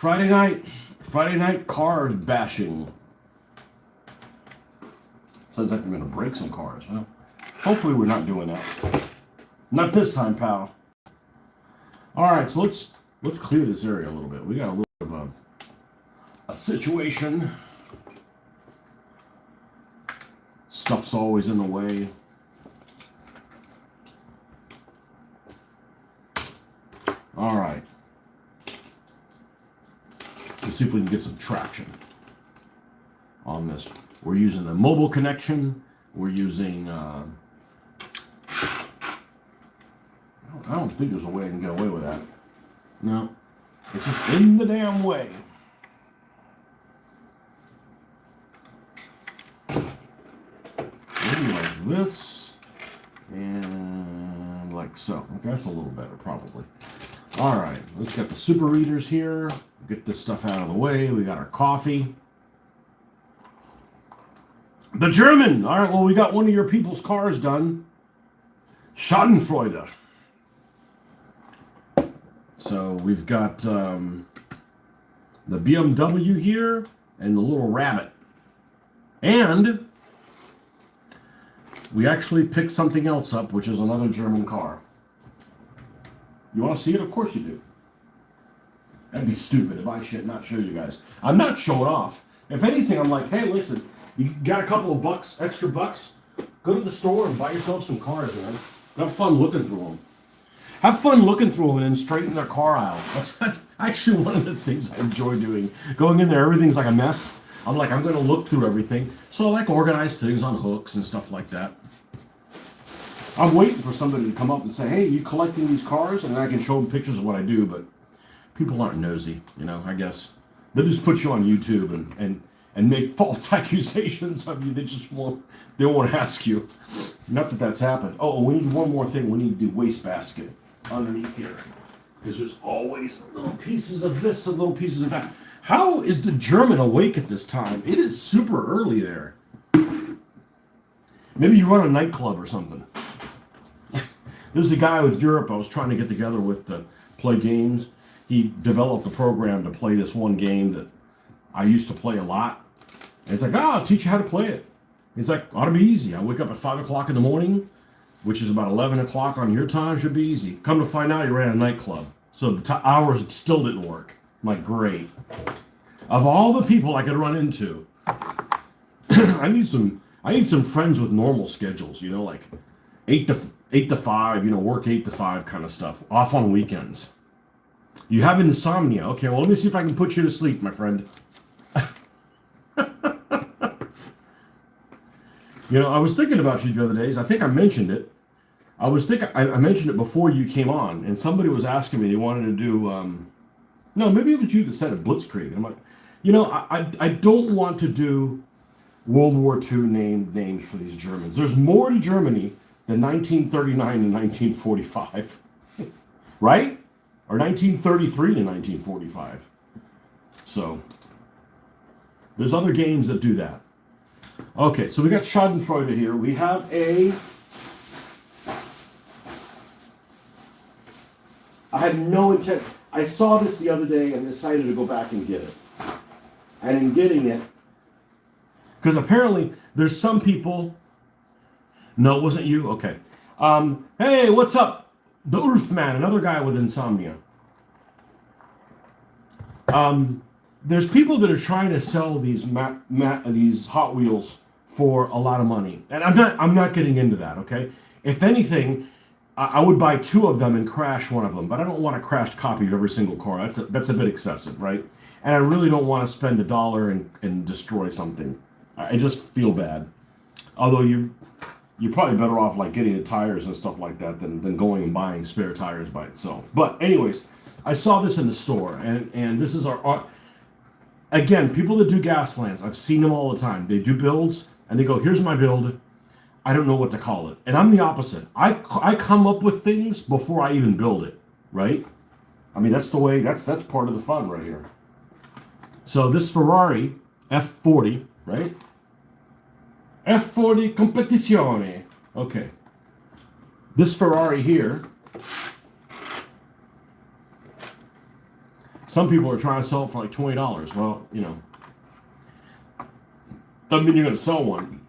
Friday night cars bashing. Sounds like we're gonna break some cars. Well, hopefully we're not doing that. Not this time, pal. All right, so let's clear this area a little bit. We got a little bit of a situation. Stuff's always in the way. All right. Let's see if we can get some traction on this. We're using the mobile connection. We're using, I don't think there's a way I can get away with that. No, it's just in the damn way. Maybe like this, and like so. Okay, that's a little better, probably. All right, let's get the super readers here. Get this stuff out of the way. We got our coffee. The German. All right, well, we got one of your people's cars done. Schadenfreude. So we've got the BMW here and the little rabbit. And we actually picked something else up, which is another German car. You want to see it? Of course you do. That'd be stupid if I should not show you guys. I'm not showing off. If anything, I'm like, hey, listen, you got a couple of bucks, extra bucks, go to the store and buy yourself some cars, man. Have fun looking through them. Have fun looking through them and then straighten their car aisle. That's actually one of the things I enjoy doing. Going in there, everything's like a mess. I'm like, I'm going to look through everything. So I like organize things on hooks and stuff like that. I'm waiting for somebody to come up and say, hey, you collecting these cars? And I can show them pictures of what I do, but people aren't nosy, you know, I guess. They'll just put you on YouTube and make false accusations of you. They won't ask you. Not that that's happened. Oh, we need one more thing. We need to do wastebasket underneath here. Because there's always little pieces of this and little pieces of that. How is the German awake at this time? It is super early there. Maybe you run a nightclub or something. There's a guy with Europe I was trying to get together with to play games. He developed a program to play this one game that I used to play a lot. And he's like, I'll teach you how to play it. He's like, ought to be easy. I wake up at 5 o'clock in the morning, which is about 11 o'clock on your time, should be easy. Come to find out, he ran a nightclub. So the hours still didn't work. I'm like, great. Of all the people I could run into, I need some friends with normal schedules, you know, like 8 to 5, you know, work 8 to 5 kind of stuff, off on weekends. You have insomnia. Okay, well, let me see if I can put you to sleep, my friend. You know, I was thinking about you the other days. I think I mentioned it. I mentioned it before you came on, and somebody was asking me, they wanted to do, no, maybe it was you that said it, Blitzkrieg. I'm like, you know, I don't want to do World War II names for these Germans. There's more to Germany than 1939 and 1945, right? Or 1933 to 1945. So, there's other games that do that. Okay, so we got Schadenfreude here. We have I had no intent. I saw this the other day and decided to go back and get it. And in getting it, because apparently there's some people, no, it wasn't you? Okay. Hey, what's up? The Ulfman, another guy with insomnia. There's people that are trying to sell these these Hot Wheels for a lot of money, and I'm not getting into that. Okay, if anything, I would buy 2 of them and crash one of them, but I don't want a crashed copy of every single car. That's a bit excessive, right? And I really don't want to spend $1 and destroy something. I just feel bad. Although you're probably better off like getting the tires and stuff like that than going and buying spare tires by itself. But anyways, I saw this in the store, and this is our again, people that do Gaslands, I've seen them all the time. They do builds, and they go, here's my build. I don't know what to call it. And I'm the opposite. I come up with things before I even build it, right? I mean, that's the way, that's part of the fun right here. So this Ferrari F40, right? F40 Competizione. Okay. This Ferrari here, Some people are trying to sell it for like $20. Well, you know, doesn't mean you're going to sell one.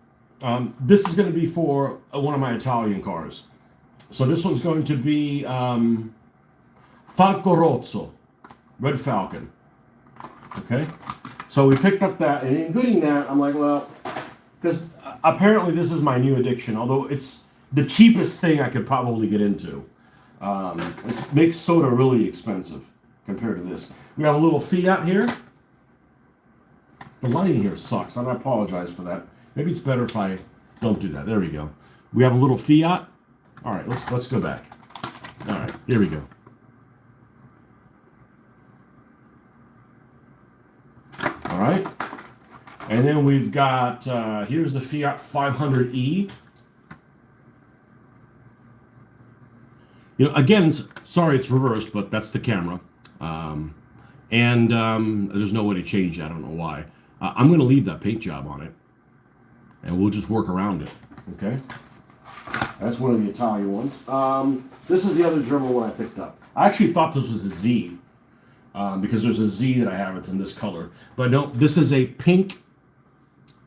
This is going to be for one of my Italian cars. So this one's going to be Falco Rosso, Red Falcon. Okay? So we picked up that, and in getting that, I'm like, well, because apparently this is my new addiction, although it's the cheapest thing I could probably get into. It makes soda really expensive compared to this. We have a little Fiat here. The lighting here sucks, and I apologize for that. Maybe it's better if I don't do that. There we go. We have a little Fiat. All right, let's go back. All right, here we go. All right, and then we've got here's the Fiat 500e. You know, again, sorry it's reversed, but that's the camera, and there's no way to change it. I don't know why. I'm going to leave that paint job on it, and we'll just work around it. Okay. That's one of the Italian ones. This is the other German one I picked up. I actually thought this was a Z, because there's a Z that I have. It's in this color. But no, this is a pink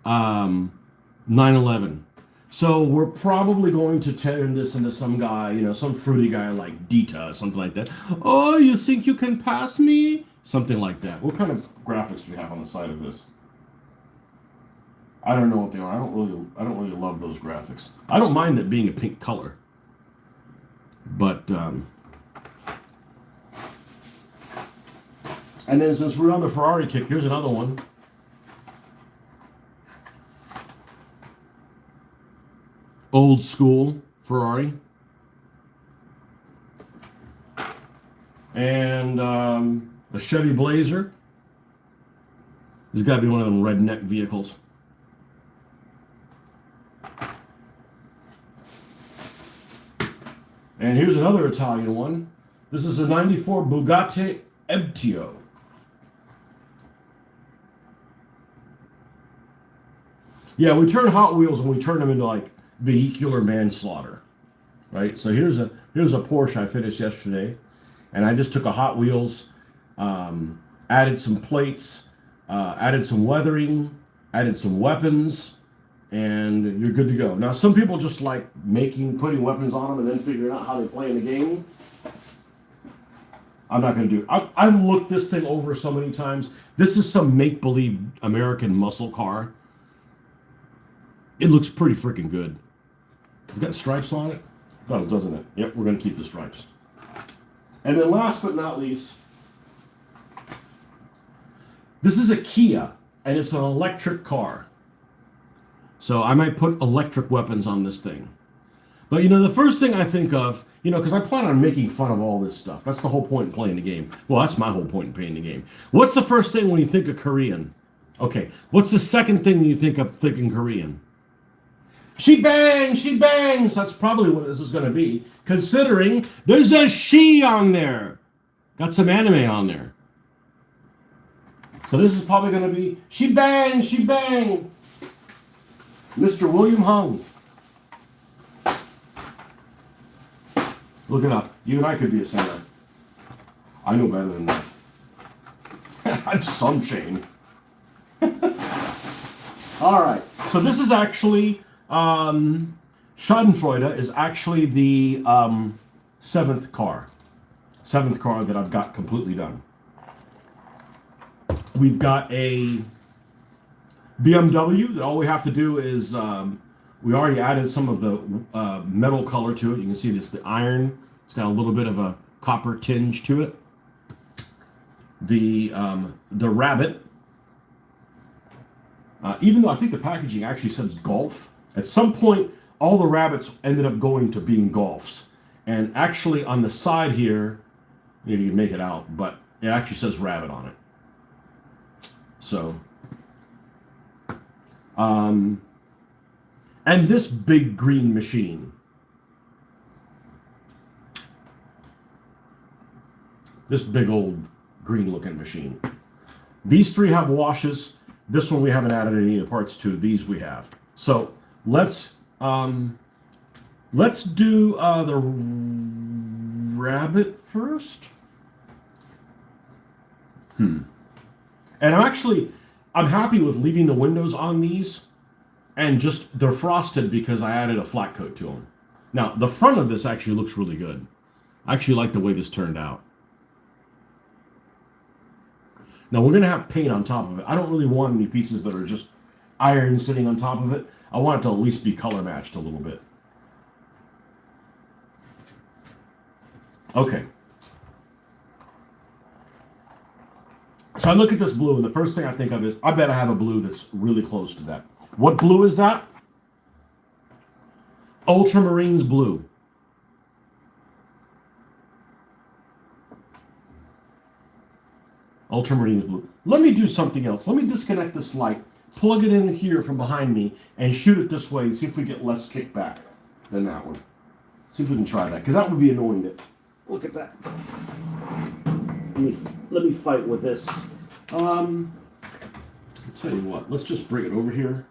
911. So we're probably going to turn this into some guy, you know, some fruity guy like Dita, something like that. Oh, you think you can pass me? Something like that. What kind of graphics do we have on the side of this? I don't know what they are. I don't really love those graphics. I don't mind it being a pink color, but and then since we're on the Ferrari kick, here's another one. Old school Ferrari, and a Chevy Blazer. There's got to be one of them redneck vehicles. And here's another Italian one. This is a 94 Bugatti Ebtio. Yeah, we turn Hot Wheels and we turn them into like vehicular manslaughter, right? So here's a Porsche I finished yesterday, and I just took a Hot Wheels, added some plates, added some weathering, added some weapons, and you're good to go. Now, some people just like putting weapons on them and then figuring out how they play in the game. I'm not going to do it. I've looked this thing over so many times. This is some make-believe American muscle car. It looks pretty freaking good. It's got stripes on it. It does, doesn't it? Yep, we're going to keep the stripes. And then last but not least, this is a Kia, and it's an electric car. So I might put electric weapons on this thing. But, you know, the first thing I think of, you know, because I plan on making fun of all this stuff. That's the whole point in playing the game. Well, that's my whole point in playing the game. What's the first thing when you think of Korean? Okay, what's the second thing when you think of thinking Korean? She bangs, she bangs. That's probably what this is going to be, considering there's a she on there. Got some anime on there. So this is probably going to be she bang, she bang. Mr. William Hung. Look it up. You and I could be a singer. I know better than that. I'm some shame. All right. So this is actually Schadenfreude is actually the seventh car that I've got completely done. We've got a BMW that all we have to do is we already added some of the metal color to it. You can see this, the iron. It's got a little bit of a copper tinge to it. The Rabbit, even though I think the packaging actually says Golf, at some point all the Rabbits ended up going to being Golfs. And actually on the side here, you can make it out, but it actually says Rabbit on it. So, and this big green machine. This big old green looking machine. These three have washes. This one we haven't added any of the parts to. These we have. So let's do the Rabbit first. And I'm happy with leaving the windows on these, and just they're frosted because I added a flat coat to them. Now, the front of this actually looks really good. I actually like the way this turned out. Now, we're going to have paint on top of it. I don't really want any pieces that are just iron sitting on top of it. I want it to at least be color matched a little bit. Okay. So I look at this blue, and the first thing I think of is, I bet I have a blue that's really close to that. What blue is that? Ultramarines blue. Ultramarines blue. Let me do something else. Let me disconnect this light, plug it in here from behind me, and shoot it this way and see if we get less kickback than that one. See if we can try that, because that would be annoying. Look at that. Let me fight with this. I'll tell you what. Let's just bring it over here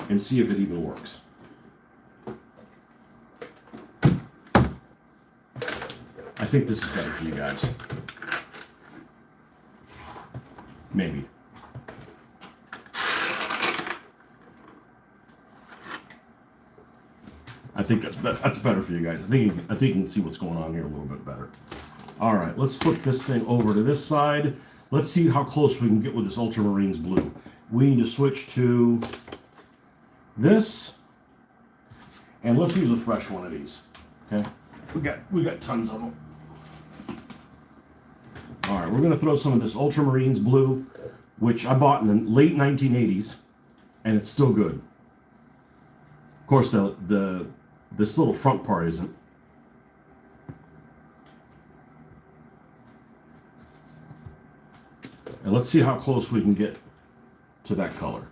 and see if it even works. I think this is better for you guys. Maybe. I think that's better for you guys. I think you can see what's going on here a little bit better. All right, let's flip this thing over to this side. Let's see how close we can get with this Ultramarines blue. We need to switch to this, and let's use a fresh one of these. Okay, we got tons of them. All right, we're gonna throw some of this Ultramarines blue, which I bought in the late 1980s, and it's still good. Of course, this little front part isn't. And let's see how close we can get to that color.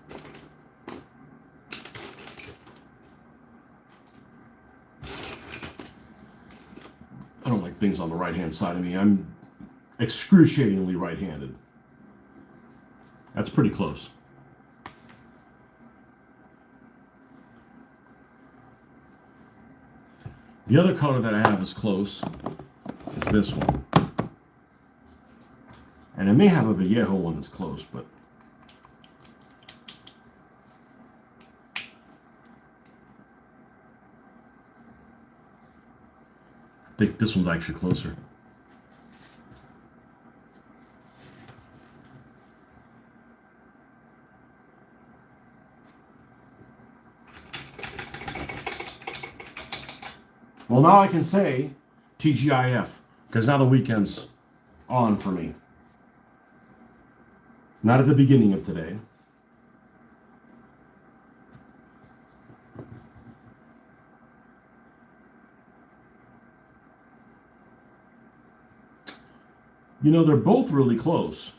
I don't like things on the right-hand side of me. I'm excruciatingly right-handed. That's pretty close. The other color that I have is close is this one. And I may have a Vallejo one that's close, but I think this one's actually closer. Well, now I can say TGIF, because now the weekend's on for me. Not at the beginning of today. You know, they're both really close.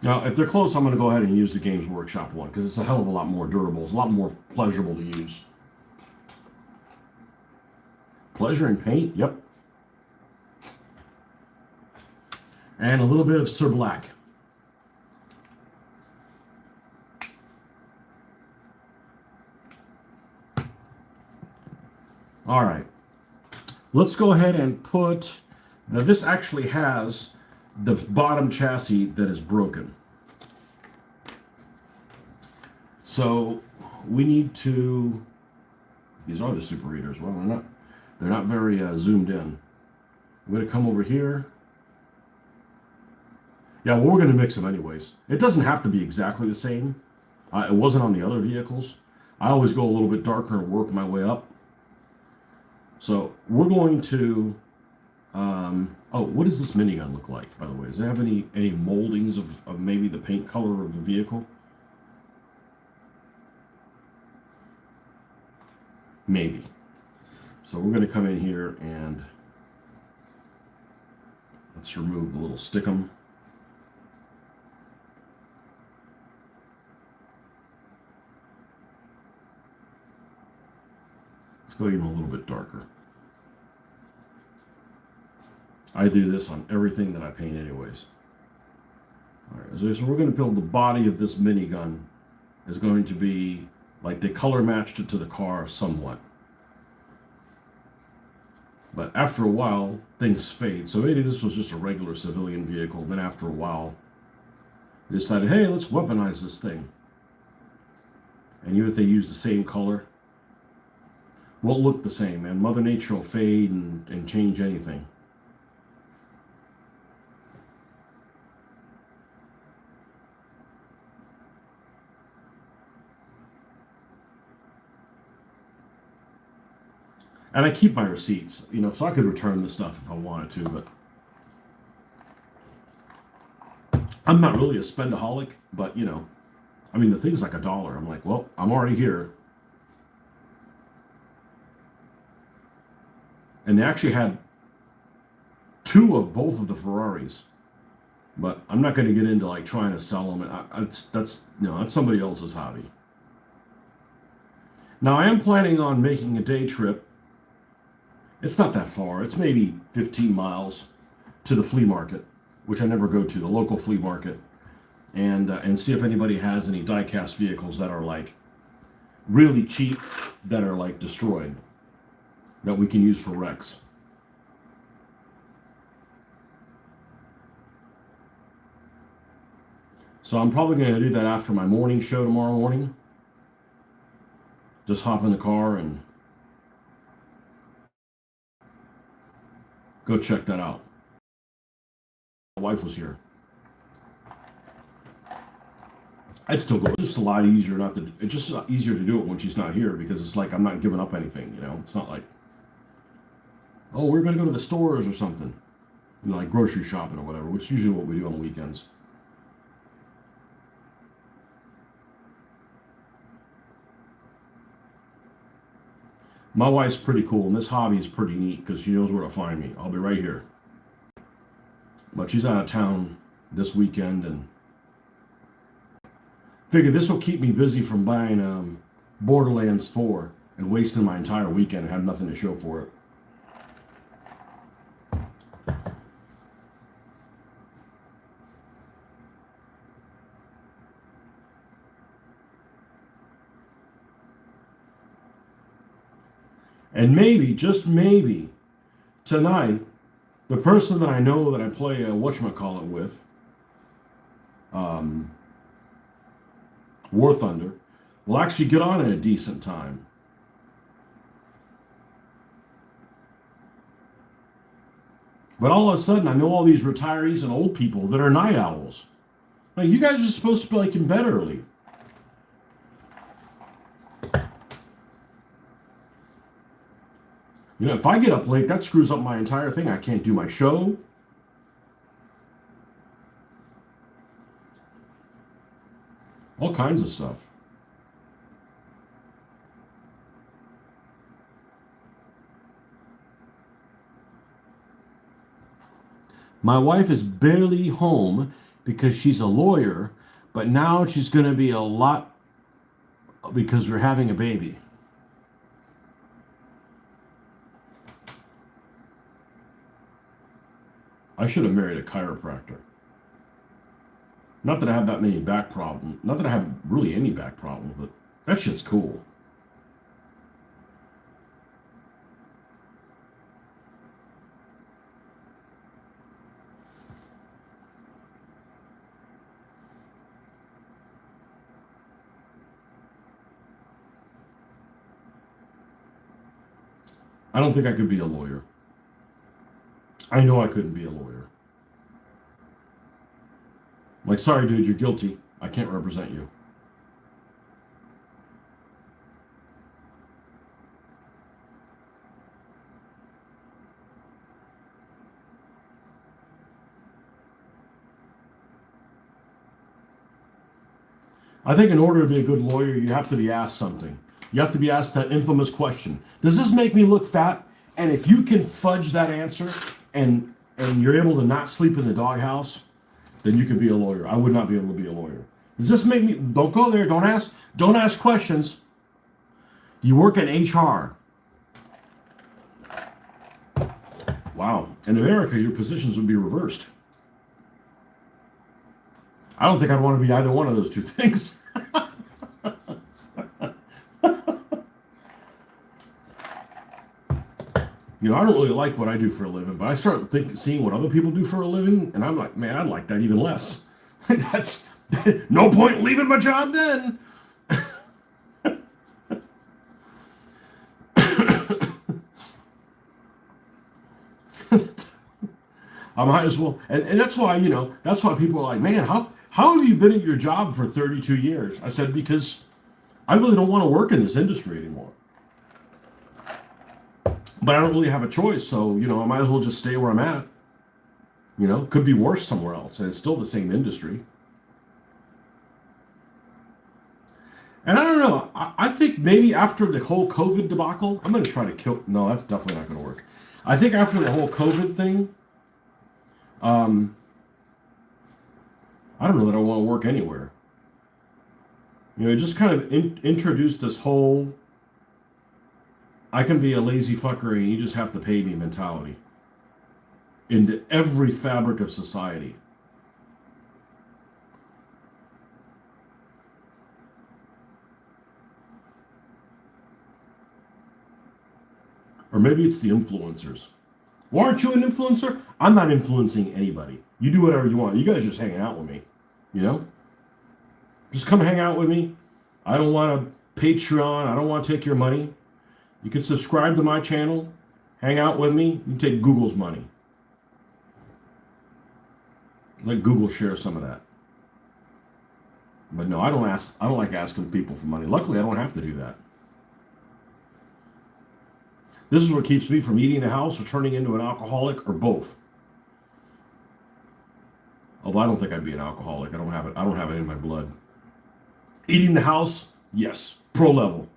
Now, if they're close, I'm going to go ahead and use the Games Workshop one, because it's a hell of a lot more durable. It's a lot more pleasurable to use. Pleasure in paint? Yep. And a little bit of Sur Black. All right. Let's go ahead and put... Now, this actually has the bottom chassis that is broken. So we need to... These are the Super Readers. Well, they're not very zoomed in. I'm going to come over here. Yeah, well, we're going to mix them anyways. It doesn't have to be exactly the same. It wasn't on the other vehicles. I always go a little bit darker and work my way up. So we're going to... oh, what does this minigun look like, by the way? Does it have any moldings of maybe the paint color of the vehicle? Maybe. So we're going to come in here and let's remove the little stickum. Let's go even a little bit darker. I do this on everything that I paint anyways. All right, so we're going to build the body of this minigun is going to be Like they color matched it to the car somewhat. But after a while, things fade. So maybe this was just a regular civilian vehicle. Then after a while, they decided, hey, let's weaponize this thing. And even if they use the same color, won't look the same, man. Mother Nature will fade and change anything. And I keep my receipts, you know, so I could return the stuff if I wanted to, but I'm not really a spendaholic, but you know, I mean, the thing's like $1. I'm like, well, I'm already here. And they actually had 2 of both of the Ferraris, but I'm not going to get into like trying to sell them. That's somebody else's hobby. Now I am planning on making a day trip. It's not that far. It's maybe 15 miles to the flea market, which I never go to, the local flea market, and see if anybody has any die-cast vehicles that are like really cheap, that are like destroyed, that we can use for wrecks. So I'm probably going to do that after my morning show tomorrow morning. Just hop in the car and go check that out. My wife was here. I'd still go. It's just a lot easier not to. It's just easier to do it when she's not here because it's like I'm not giving up anything. You know, it's not like, oh, we're going to go to the stores or something, you know, like grocery shopping or whatever, which is usually what we do on the weekends. My wife's pretty cool, and this hobby is pretty neat because she knows where to find me. I'll be right here. But she's out of town this weekend, and figured this will keep me busy from buying Borderlands 4 and wasting my entire weekend and have nothing to show for it. And maybe, just maybe, tonight, the person that I know that I play whatchamacallit with, War Thunder, will actually get on at a decent time. But all of a sudden, I know all these retirees and old people that are night owls. Now, you guys are supposed to be like in bed early. You know, if I get up late, that screws up my entire thing. I can't do my show. All kinds of stuff. My wife is barely home because she's a lawyer, but now she's going to be a lot because we're having a baby. I should have married a chiropractor. Not that I have that many back problems. Not that I have really any back problems, but that shit's cool. I don't think I could be a lawyer. I know I couldn't be a lawyer. I'm like, sorry, dude, you're guilty. I can't represent you. I think in order to be a good lawyer, you have to be asked something. You have to be asked that infamous question. Does this make me look fat? And if you can fudge that answer and you're able to not sleep in the doghouse, then you can be a lawyer. I would not be able to be a lawyer. Does this make me... Don't go there. Don't ask questions. You work at HR. Wow. In America, your positions would be reversed. I don't think I'd want to be either one of those two things. You know, I don't really like what I do for a living, but I start seeing what other people do for a living, and I'm like, man, I'd like that even less. That's no point in leaving my job then. I might as well, and that's why, you know, that's why people are like, man, how have you been at your job for 32 years? I said, because I really don't want to work in this industry anymore. But I don't really have a choice, so, you know, I might as well just stay where I'm at. You know, could be worse somewhere else, and it's still the same industry. And I don't know, I think maybe after the whole COVID debacle, I'm going to try to kill, no, that's definitely not going to work. I think after the whole COVID thing, um, I don't know that I want to work anywhere. You know, it just kind of introduced this whole I can be a lazy fucker and you just have to pay me mentality into every fabric of society. Or maybe it's the influencers. Well, aren't you an influencer? I'm not influencing anybody. You do whatever you want. You guys just hanging out with me. You know? Just come hang out with me. I don't want a Patreon. I don't want to take your money. You can subscribe to my channel. Hang out with me. You can take Google's money. Let Google share some of that. But no, I don't like asking people for money. Luckily, I don't have to do that. This is what keeps me from eating the house or turning into an alcoholic or both. Although I don't think I'd be an alcoholic. I don't have it. I don't have it in my blood. Eating the house, yes, pro level.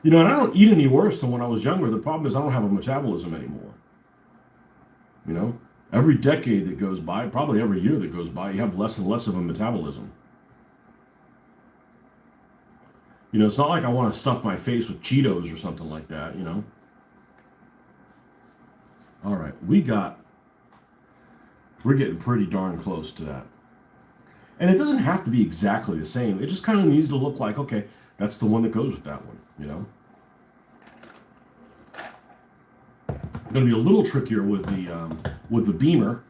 You know, and I don't eat any worse than when I was younger. The problem is I don't have a metabolism anymore. You know, every decade that goes by, probably every year that goes by, you have less and less of a metabolism. You know, it's not like I want to stuff my face with Cheetos or something like that, you know. All right, we're getting pretty darn close to that. And it doesn't have to be exactly the same. It just kind of needs to look like, okay, that's the one that goes with that one, you know. Going to be a little trickier with the Beamer.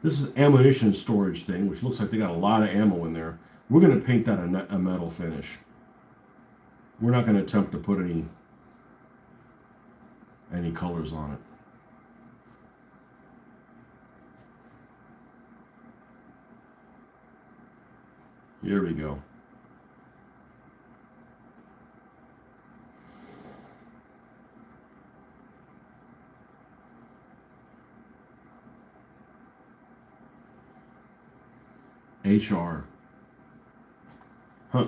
This is ammunition storage thing, which looks like they got a lot of ammo in there. We're going to paint that a metal finish. We're not going to attempt to put any colors on it. Here we go. HR. Huh.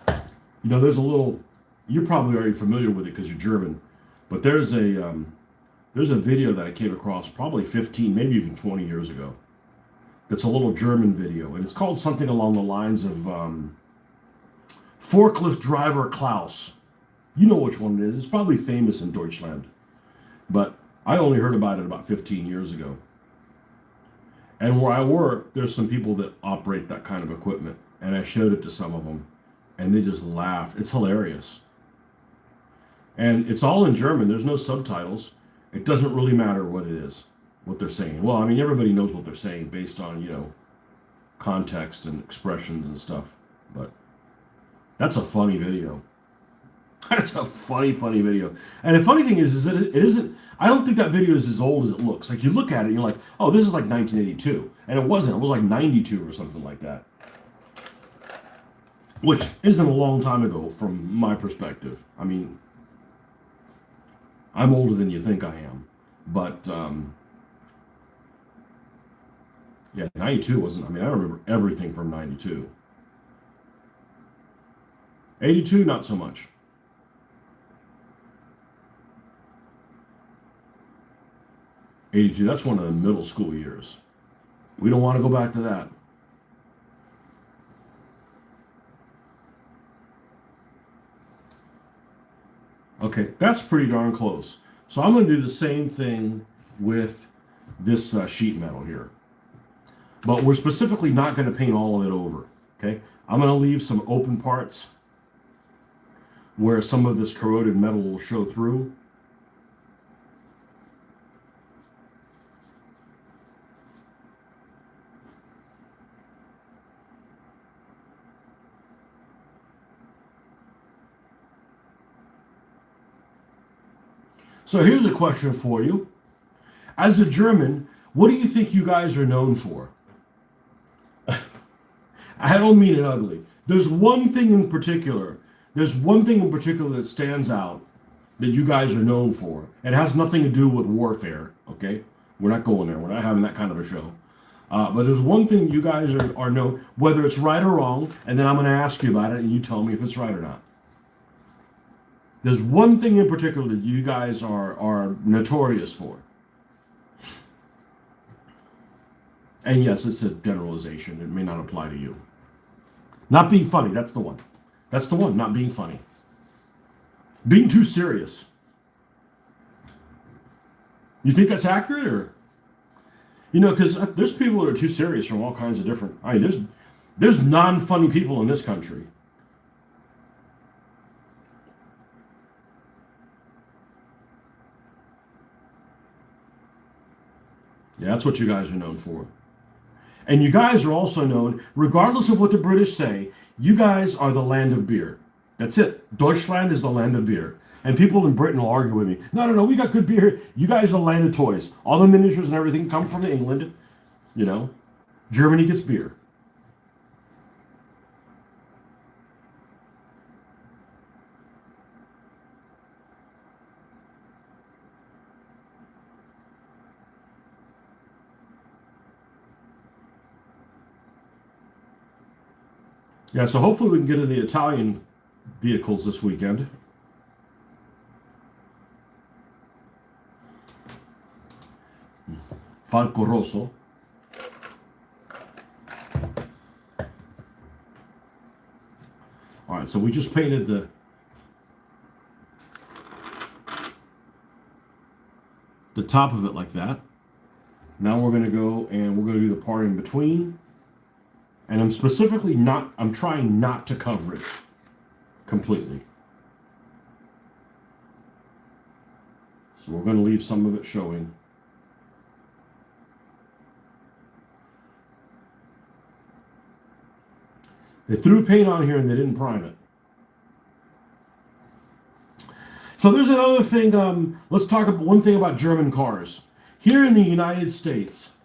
You know, there's a little, you're probably already familiar with it because you're German, but there's a video that I came across probably 15, maybe even 20 years ago. It's a little German video, and it's called something along the lines of Forklift Driver Klaus. You know which one it is. It's probably famous in Deutschland, but I only heard about it about 15 years ago. And where I work, there's some people that operate that kind of equipment, and I showed it to some of them, and they just laugh. It's hilarious. And it's all in German. There's no subtitles. It doesn't really matter what it is, what they're saying. Well, I mean, everybody knows what they're saying based on, you know, context and expressions and stuff. But that's a funny video. That's a funny video. And the funny thing is that it isn't, I don't think that video is as old as it looks. Like, you look at it and you're like, oh, this is like 1982. And it wasn't. It was like 92 or something like that. Which isn't a long time ago from my perspective. I mean, I'm older than you think I am. But, yeah, 92 wasn't, I mean, I remember everything from 92. 82, not so much. 82, that's one of the middle school years. We don't want to go back to that. Okay, that's pretty darn close. So I'm going to do the same thing with this sheet metal here. But we're specifically not going to paint all of it over, okay? I'm going to leave some open parts where some of this corroded metal will show through. So here's a question for you. As a German, what do you think you guys are known for? I don't mean it ugly. There's one thing in particular. There's one thing in particular that stands out that you guys are known for. It has nothing to do with warfare, okay? We're not going there. We're not having that kind of a show. But there's one thing you guys are known, whether it's right or wrong, and then I'm going to ask you about it, and you tell me if it's right or not. There's one thing in particular that you guys are notorious for. And yes, it's a generalization. It may not apply to you. Not being funny, that's the one. That's the one, not being funny. Being too serious. You think that's accurate, or? You know, because there's people that are too serious from all kinds of different... I mean, there's non-funny people in this country. Yeah, that's what you guys are known for. And you guys are also known, regardless of what the British say, you guys are the land of beer. That's it. Deutschland is the land of beer. And people in Britain will argue with me. No, we got good beer. You guys are the land of toys. All the miniatures and everything come from England. You know, Germany gets beer. Yeah, so hopefully we can get to the Italian vehicles this weekend. Falco Rosso. All right, so we just painted the top of it like that. Now we're going to go and we're going to do the part in between. And I'm trying not to cover it completely. So we're going to leave some of it showing. They threw paint on here and they didn't prime it. So there's another thing. Let's talk about one thing about German cars. Here in the United States,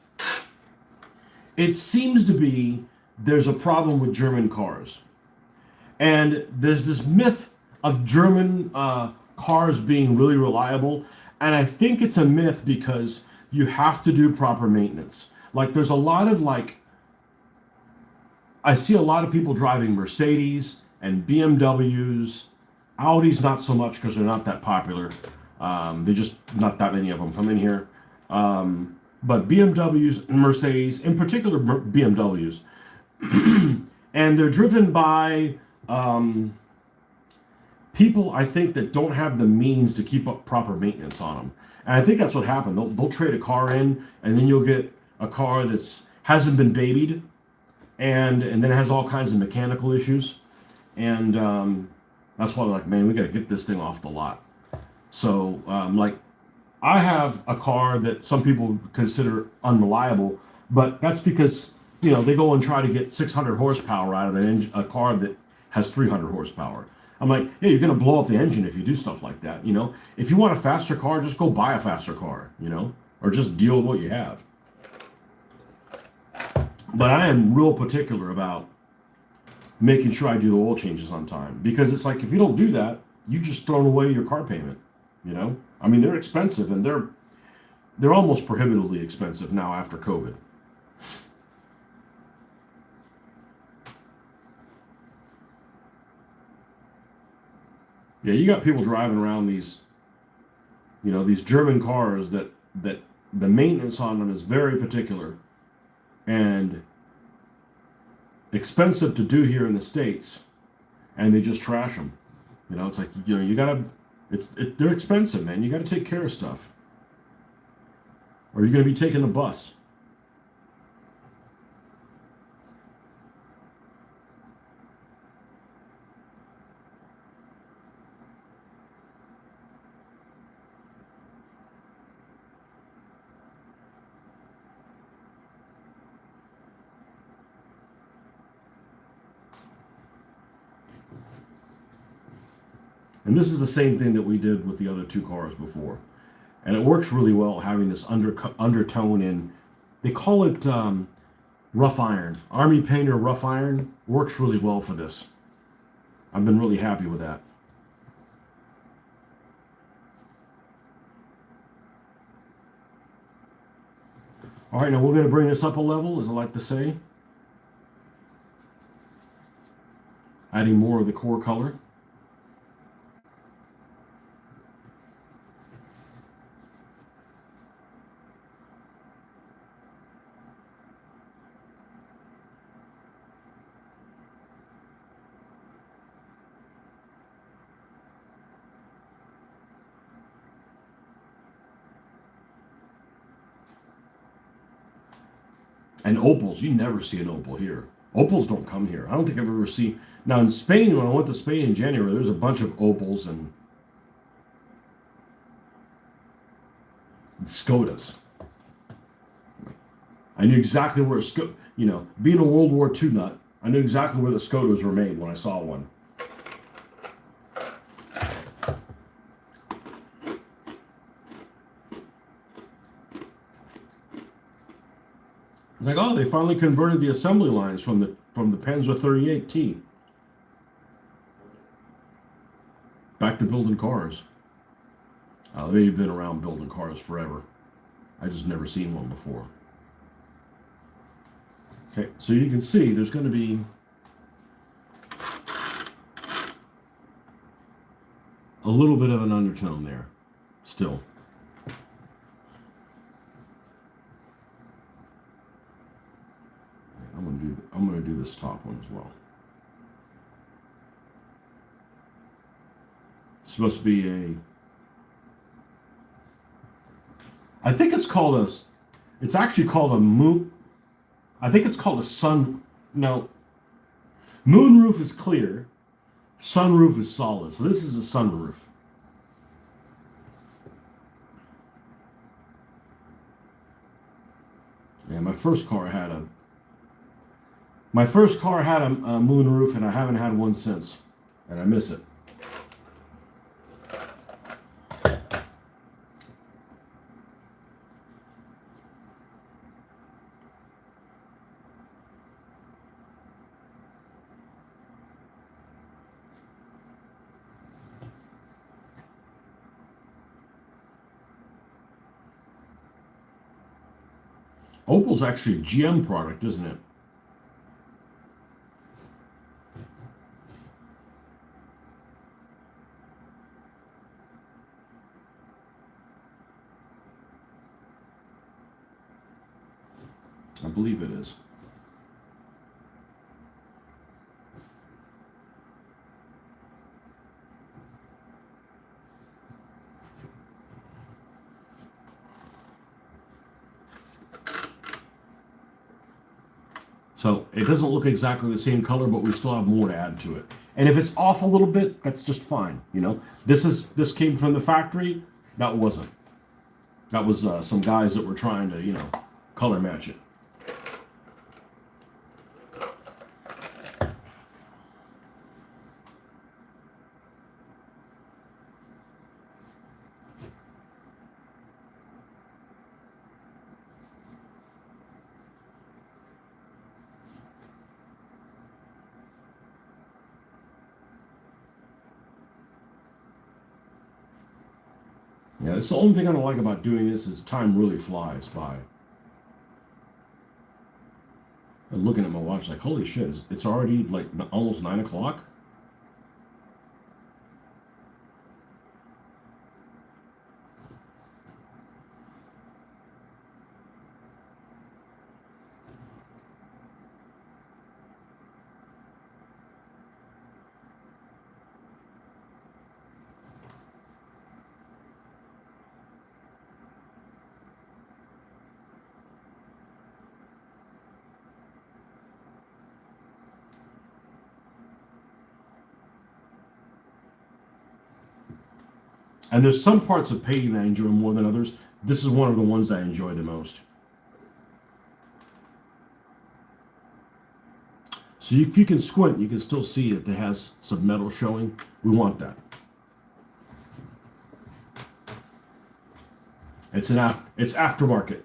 it seems to be there's a problem with German cars. And there's this myth of German cars being really reliable. And I think it's a myth because you have to do proper maintenance. Like there's a lot of I see a lot of people driving Mercedes and BMWs. Audis not so much because they're not that popular. They're just not that many of them come in here. But BMWs and Mercedes, in particular BMWs, and they're driven by people, I think, that don't have the means to keep up proper maintenance on them. And I think that's what happened. They'll trade a car in, and then you'll get a car that's hasn't been babied, and then it has all kinds of mechanical issues. And that's why they're like, man, we got to get this thing off the lot. So, I have a car that some people consider unreliable, but that's because, they go and try to get 600 horsepower out of a car that has 300 horsepower. I'm like, yeah, you're going to blow up the engine if you do stuff like that, If you want a faster car, just go buy a faster car, or just deal with what you have. But I am real particular about making sure I do the oil changes on time. Because it's like, if you don't do that, you just thrown away your car payment, I mean, they're expensive, and they're almost prohibitively expensive now after COVID. Yeah, you got people driving around these German cars that the maintenance on them is very particular and expensive to do here in the States, and they just trash them. It's like, you gotta, they're expensive, man. You gotta take care of stuff. Or are you going to be taking the bus? And this is the same thing that we did with the other two cars before. And it works really well having this undertone in, they call it rough iron. Army Painter rough iron works really well for this. I've been really happy with that. All right, now we're going to bring this up a level, as I like to say. Adding more of the core color. And opals, you never see an opal here. Opals don't come here. I don't think I've ever seen. Now in Spain, when I went to Spain in January, there was a bunch of opals and Skodas. I knew exactly where being a World War II nut, I knew exactly where the Skodas were made when I saw one. It's like, oh, they finally converted the assembly lines from the Panzer 38T back to building cars. They've been around building cars forever. I just never seen one before. Okay, so you can see there's going to be a little bit of an undertone there still. I'm going to do this top one as well. It's supposed to be I think it's called it's actually called a moon. I think it's called a sun. No. Moon roof is clear. Sunroof is solid. So this is a sunroof. Yeah, my first car had a moon roof, and I haven't had one since, and I miss it. Opal's actually a GM product, isn't it? I believe it is. So it doesn't look exactly the same color, but we still have more to add to it. And if it's off a little bit, that's just fine. You know, this came from the factory. That wasn't. That was some guys that were trying to, color match it. Yeah, it's the only thing I don't like about doing this is time really flies by. I'm looking at my watch like, holy shit, it's already like almost 9 o'clock? And there's some parts of painting I enjoy more than others. This is one of the ones I enjoy the most. So if you can squint, you can still see that it has some metal showing. We want that. It's aftermarket.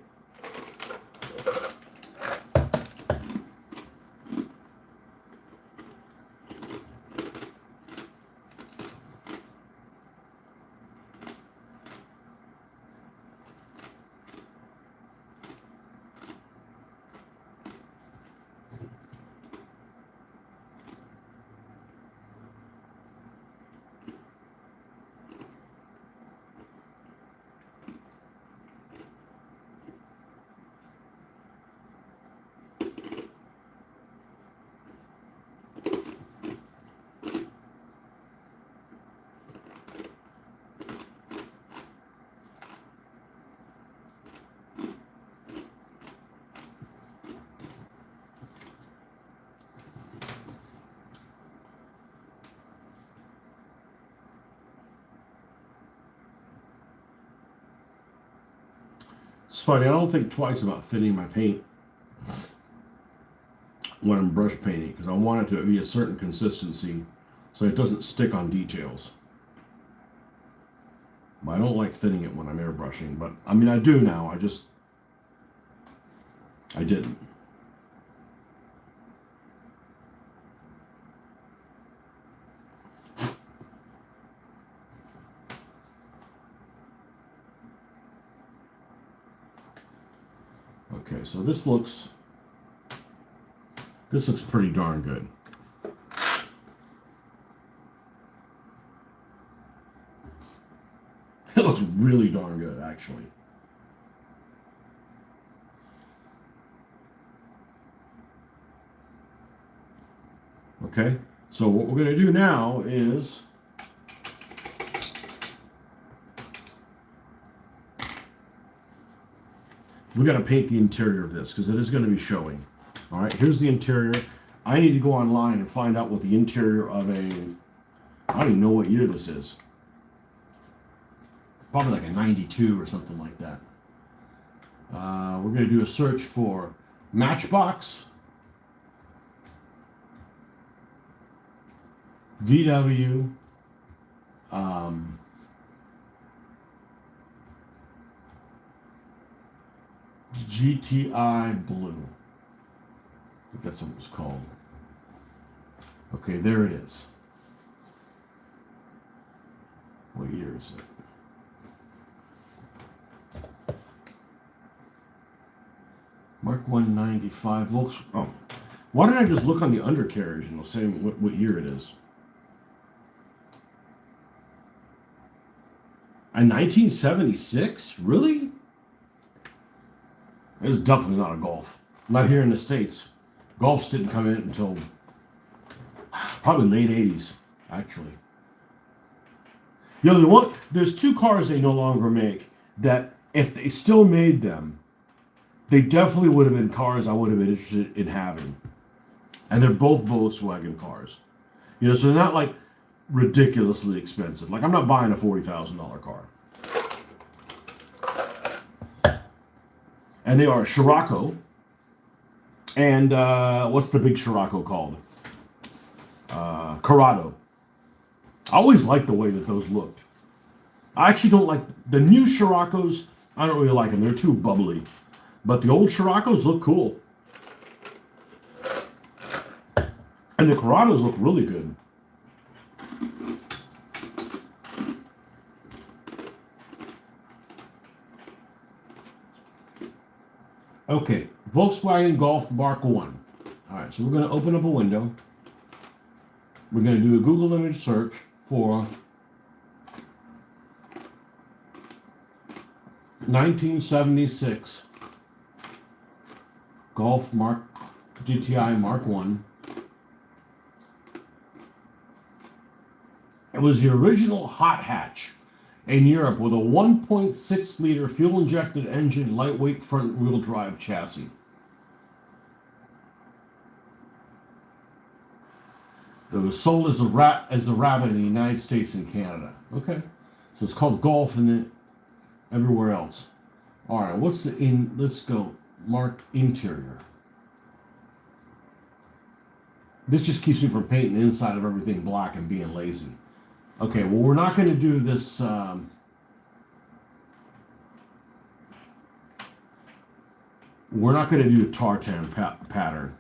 It's funny, I don't think twice about thinning my paint when I'm brush painting because I want it to be a certain consistency so it doesn't stick on details. But I don't like thinning it when I'm airbrushing, but I mean I do now, I didn't. Okay, so this looks pretty darn good. It looks really darn good, actually. Okay, so what we're going to do now is we got to paint the interior of this because it is going to be showing. All right, here's the interior. I need to go online and find out what the interior of I don't even know what year this is. Probably like a 92 or something like that. We're going to do a search for Matchbox, VW, GTI Blue. I think that's what it was called. Okay, there it is. What year is it? Mark 195 Volks. Oh, why don't I just look on the undercarriage and it'll say what year it is? A 1976? Really? It's definitely not a Golf. Not here in the States. Golfs didn't come in until probably late 80s, actually. You know, there's two cars they no longer make that if they still made them, they definitely would have been cars I would have been interested in having. And they're both Volkswagen cars. You know, so they're not like ridiculously expensive. Like I'm not buying a $40,000 car. And they are a Scirocco. And what's the big Scirocco called? Corrado. I always liked the way that those looked. I actually don't like the new Scirocco's. I don't really like them. They're too bubbly. But the old Scirocco's look cool. And the Corrados look really good. Okay, Volkswagen Golf Mark 1. All right, so we're going to open up a window. We're going to do a Google image search for 1976 Golf GTI Mark 1. It was the original hot hatch in Europe with a 1.6 liter fuel injected engine, lightweight front wheel drive chassis. It was sold as a rabbit in the United States and Canada. Okay, So it's called golf and then everywhere else. All right, what's the in? Let's go mark interior. This just keeps me from painting the inside of everything black and being lazy. Okay, well, we're not going to do this. We're not going to do a tartan pattern.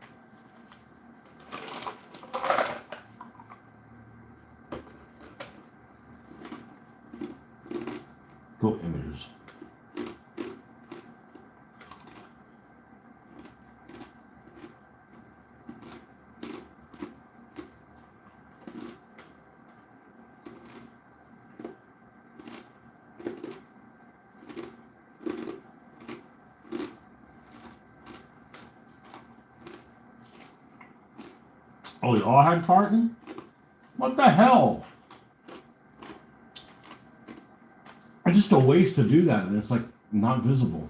Go images. Oh, you all had tartan? What the hell? It's just a waste to do that, and it's like not visible.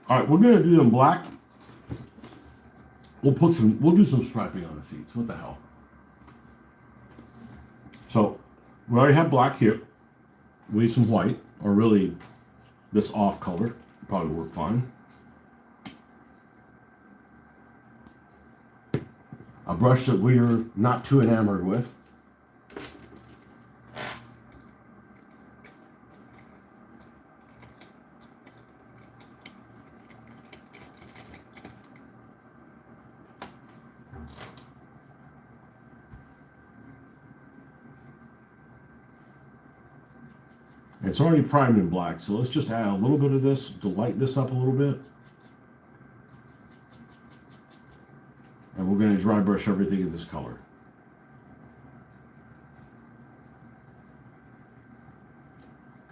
All right, we're gonna do them black. We'll do some striping on the seats. What the hell? So we already have black here. We need some white, or really this off color. Probably work fine. A brush that we're not too enamored with. It's already primed in black, so let's just add a little bit of this to lighten this up a little bit. And we're going to dry brush everything in this color.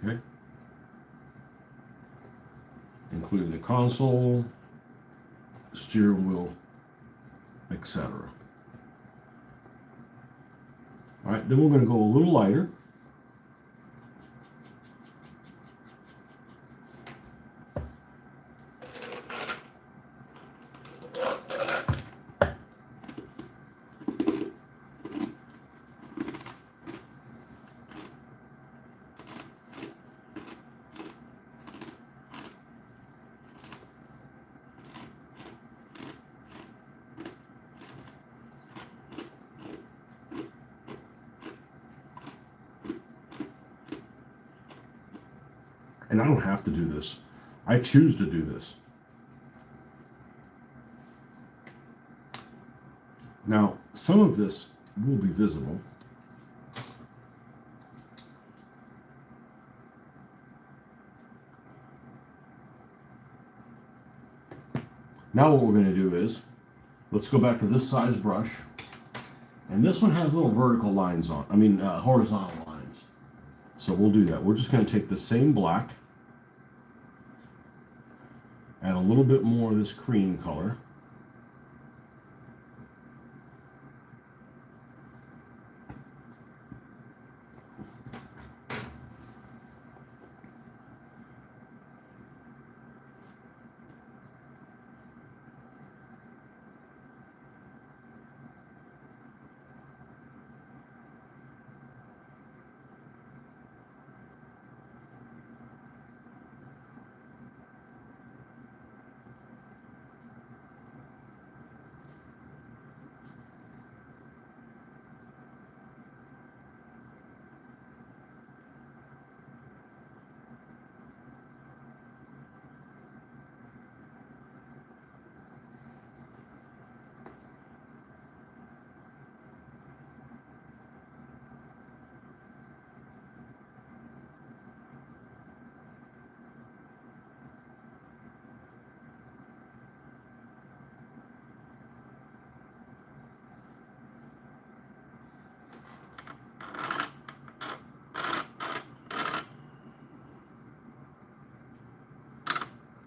Okay. Including the console, steering wheel, etc. All right, then we're going to go a little lighter. And I don't have to do this. I choose to do this. Now, some of this will be visible. Now what we're going to do is, let's go back to this size brush. And this one has little vertical lines on, horizontal lines. So we'll do that. We're just going to take the same black, add a little bit more of this cream color.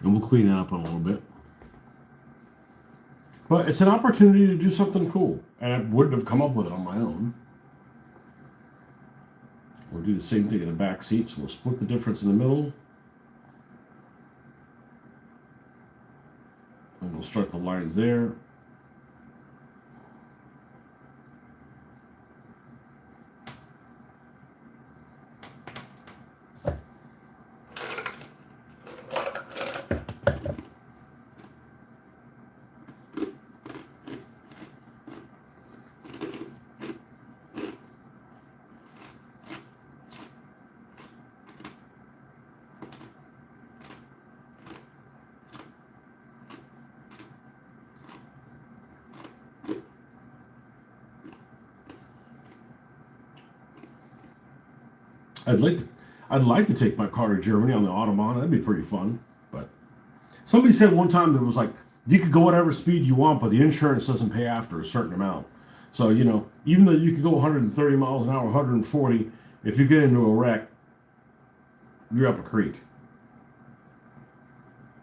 And we'll clean that up a little bit. But it's an opportunity to do something cool, and I wouldn't have come up with it on my own. We'll do the same thing in the back seats. We'll split the difference in the middle. And we'll start the lines there. I'd like to take my car to Germany on the Autobahn. That'd be pretty fun. But somebody said one time there was like, you could go whatever speed you want, but the insurance doesn't pay after a certain amount. So, you know, even though you could go 130 miles an hour, 140, if you get into a wreck, you're up a creek.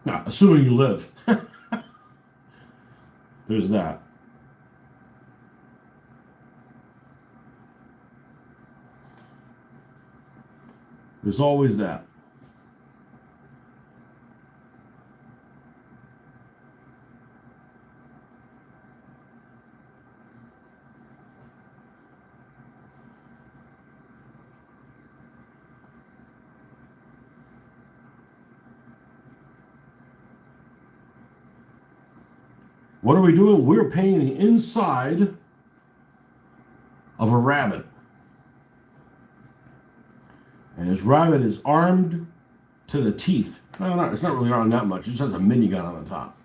Now, assuming you live. There's that. There's always that. What are we doing? We're painting the inside of a rabbit. And his rabbit is armed to the teeth. No, it's not really armed that much. It just has a minigun on the top.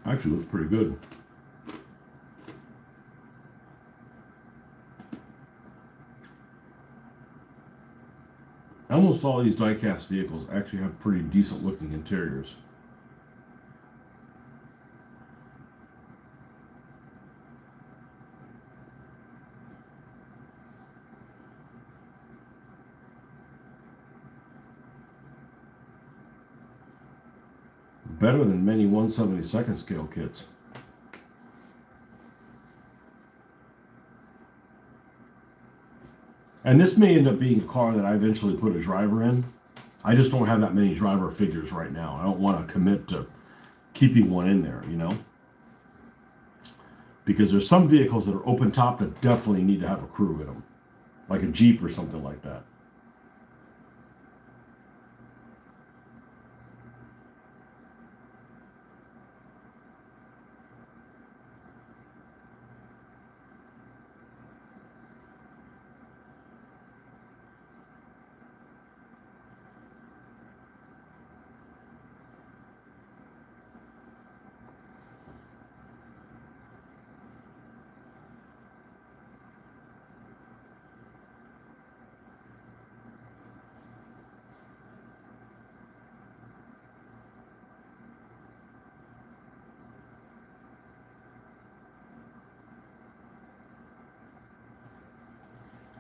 Actually looks pretty good. Almost all these die-cast vehicles actually have pretty decent looking interiors. Better than many 1/72nd scale kits. And this may end up being a car that I eventually put a driver in. I just don't have that many driver figures right now. I don't want to commit to keeping one in there, you know? Because there's some vehicles that are open top that definitely need to have a crew in them. Like a Jeep or something like that.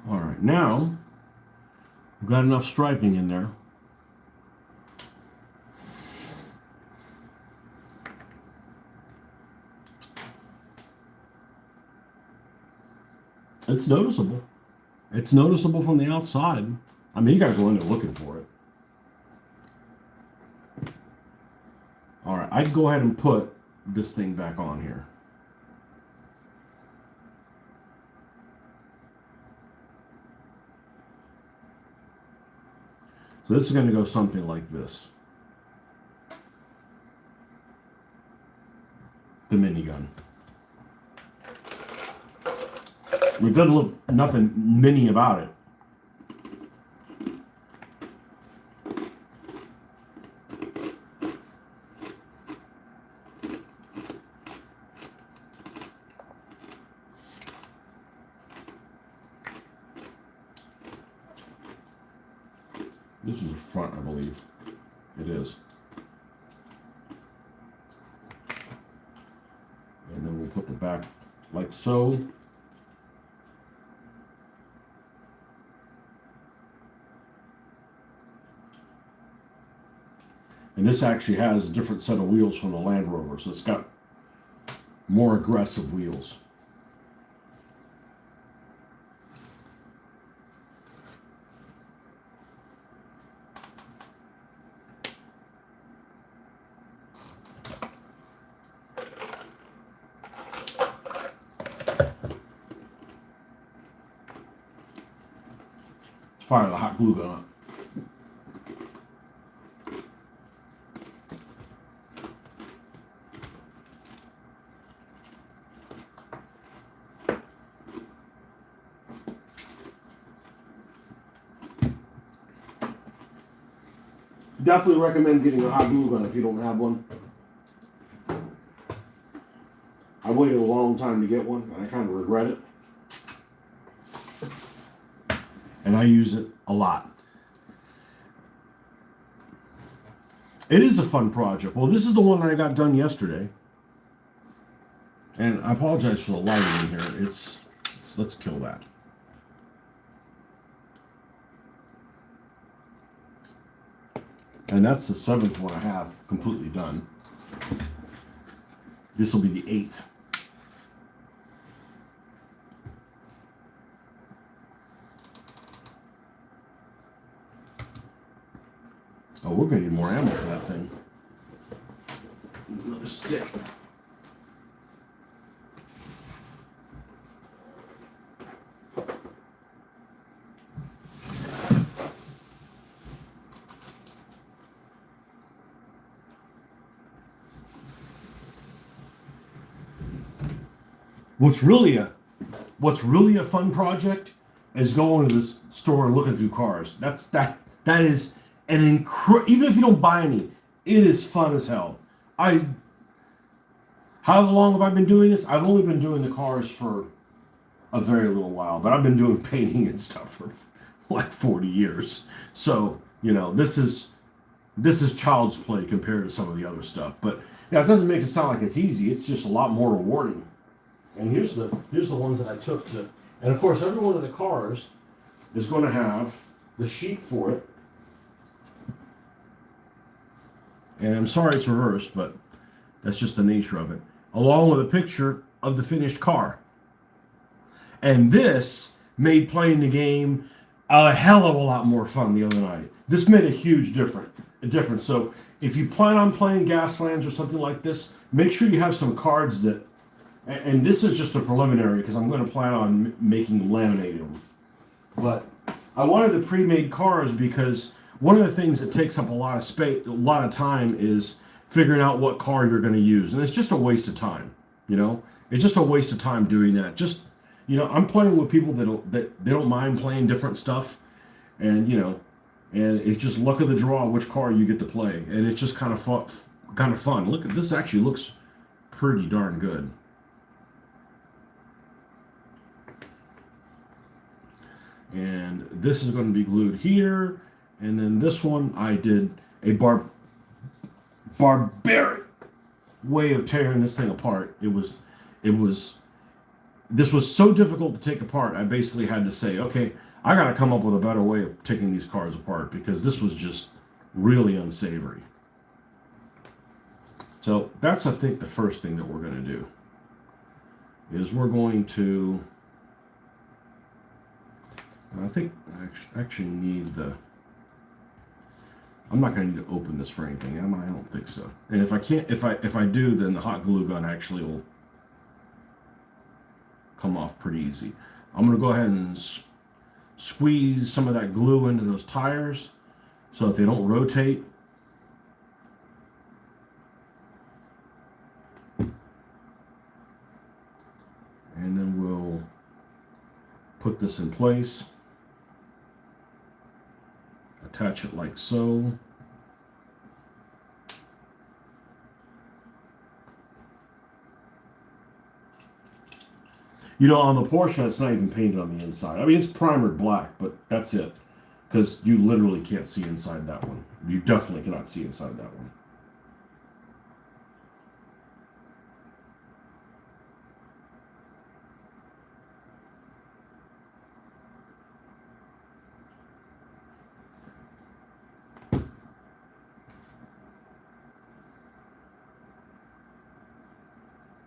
All right, now we've got enough striping in there. It's noticeable. It's noticeable from the outside. I mean, you got to go in there looking for it. All right, I'd go ahead and put this thing back on here. So this is going to go something like this. The minigun. It doesn't look nothing mini about it. This is the front, I believe. It is. And then we'll put the back like so. And this actually has a different set of wheels from the Land Rover, so it's got more aggressive wheels. Fire the hot glue gun up. Definitely recommend getting a hot glue gun if you don't have one. I waited a long time to get one, and I kind of regret it. And I use it a lot. It is a fun project. Well, this is the one that I got done yesterday. And I apologize for the lighting in here. Let's kill that. And that's the 7th one I have completely done. This will be the 8th. Oh, we're going to need more ammo for that thing. Another stick. What's really a fun project is going to the store and looking through cars. That is an even if you don't buy any, it is fun as hell. How long have I been doing this? I've only been doing the cars for a very little while, but I've been doing painting and stuff for like 40 years. So, you know, this is child's play compared to some of the other stuff. But yeah, it doesn't make it sound like it's easy. It's just a lot more rewarding. And here's the ones that I took to, and of course every one of the cars is going to have the sheet for it. And I'm sorry it's reversed, but that's just the nature of it. Along with a picture of the finished car. And this made playing the game a hell of a lot more fun the other night. This made a huge difference. So if you plan on playing Gaslands or something like this, make sure you have some cards that, and this is just a preliminary because I'm going to plan on laminating them. But I wanted the pre-made cars because one of the things that takes up a lot of space, a lot of time, is figuring out what car you're going to use, and it's just a waste of time. You know, it's just a waste of time doing that. Just, you know, I'm playing with people that they don't mind playing different stuff, and you know, and it's just luck of the draw which car you get to play, and it's just kind of fun. Look at this; actually looks pretty darn good. And this is going to be glued here. And then this one, I did a barbaric way of tearing this thing apart. This was so difficult to take apart. I basically had to say, okay, I got to come up with a better way of taking these cars apart because this was just really unsavory. So that's, I think, the first thing that we're going to do is we're going to, I think I actually need the, I'm not going to need to open this for anything, am I? I don't think so. And if I do, then the hot glue gun actually will come off pretty easy. I'm going to go ahead and squeeze some of that glue into those tires so that they don't rotate. And then we'll put this in place. Attach it like so. You know, on the Porsche, it's not even painted on the inside. I mean, it's primered black, but that's it. because you literally can't see inside that one. You definitely cannot see inside that one.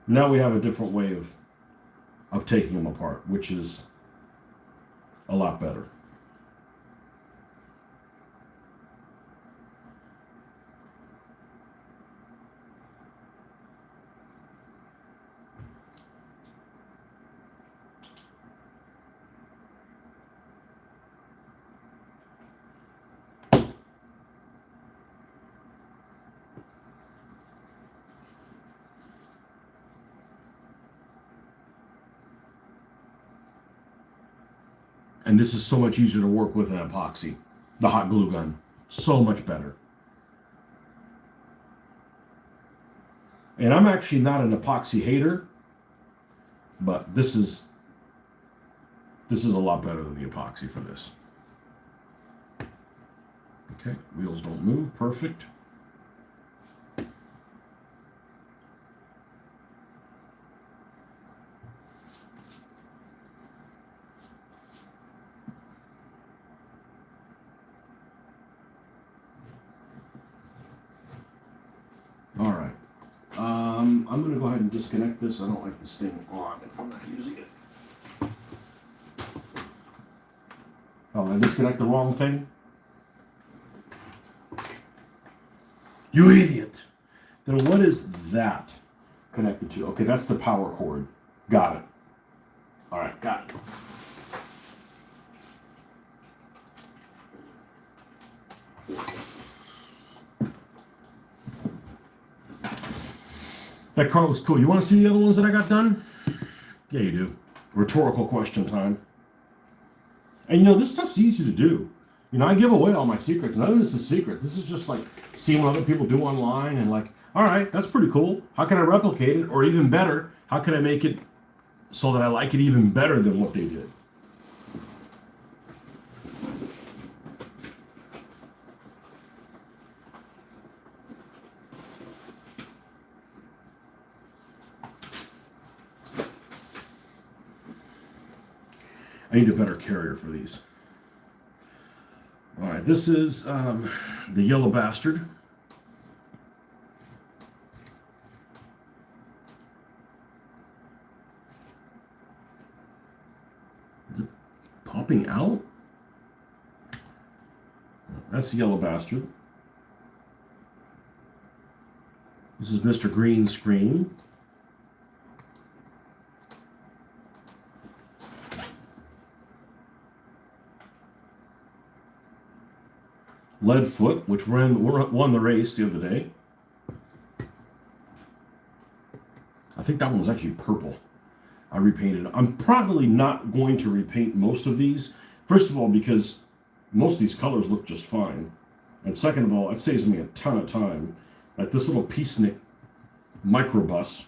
Now we have a different way of taking them apart, which is a lot better. And this is so much easier to work with than epoxy. The hot glue gun. So much better. And I'm actually not an epoxy hater, but this is a lot better than the epoxy for this. Okay, wheels don't move. Perfect. All right. I'm going to go ahead and disconnect this. I don't like this thing on if I'm not using it. Oh, I disconnect the wrong thing? You idiot! Then what is that connected to? Okay, that's the power cord. Got it. All right, got it. That car was cool. You want to see the other ones that I got done? Yeah, you do. Rhetorical question time. And you know, this stuff's easy to do. You know, I give away all my secrets. None of this is secret. This is just like seeing what other people do online and like, all right, that's pretty cool. How can I replicate it? Or even better, how can I make it so that I like it even better than what they did? I need a better carrier for these. All right, this is the Yellow Bastard. Is it popping out? That's the Yellow Bastard. This is Mr. Green Screen. Leadfoot, which won the race the other day. I think that one was actually purple. I repainted it. I'm probably not going to repaint most of these. First of all, because most of these colors look just fine. And second of all, it saves me a ton of time. Like this little Peacenik microbus,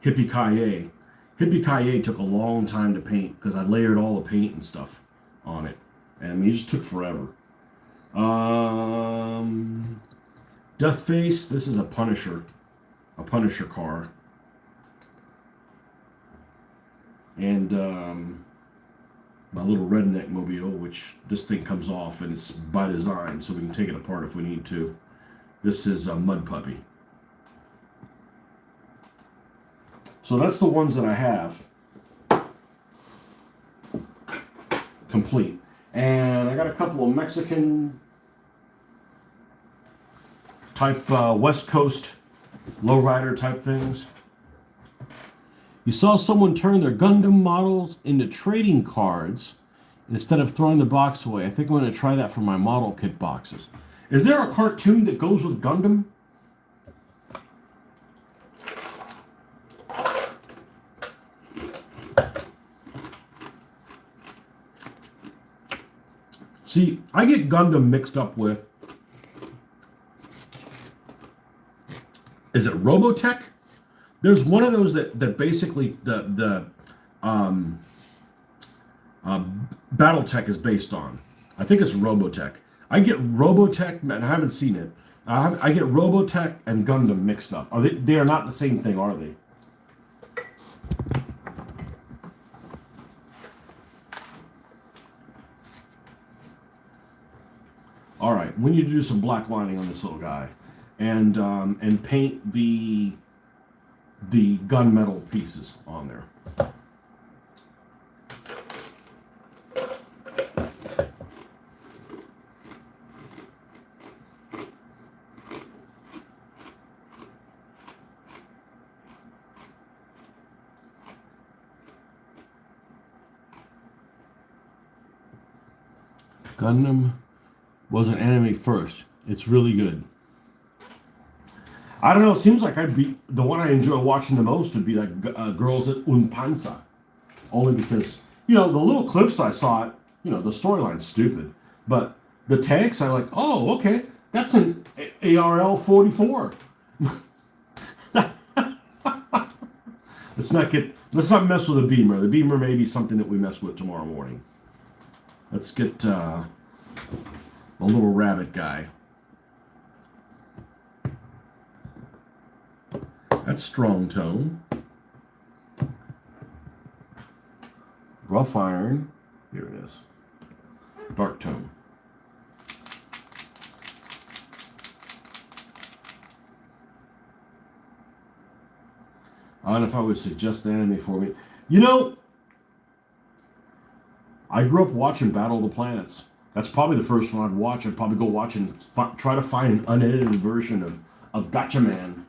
Hippie Kaye. Hippie Kaye took a long time to paint because I layered all the paint and stuff on it. And I mean, it just took forever. Death Face, this is a Punisher car. And my little redneck mobile, which this thing comes off and it's by design, so we can take it apart if we need to. This is a Mud Puppy. So that's the ones that I have complete. And I got a couple of Mexican type West Coast lowrider type things. You saw someone turn their Gundam models into trading cards instead of throwing the box away. I think I'm going to try that for my model kit boxes. Is there a cartoon that goes with Gundam? See, I get Gundam mixed up with, is it Robotech? There's one of those that basically the BattleTech is based on. I think it's Robotech. I get Robotech, and I haven't seen it. I get Robotech and Gundam mixed up. Are they? They are not the same thing, are they? All right, we need to do some black lining on this little guy, and paint the gunmetal pieces on there. Gundam was an anime first. It's really good. I don't know. It seems like I'd be the one I enjoy watching the most would be like Girls at Unpanza, only because the little clips I saw. The storyline's stupid, but the tanks I like. Oh, okay, that's an ARL 44. Let's not mess with the Beamer. The Beamer may be something that we mess with tomorrow morning. Let's get a little rabbit guy. That's strong tone. Rough iron. Here it is. Dark tone. I don't know if I would suggest the anime for me. I grew up watching Battle of the Planets. That's probably the first one I'd watch. I'd probably go watch and try to find an unedited version of Gotcha Man.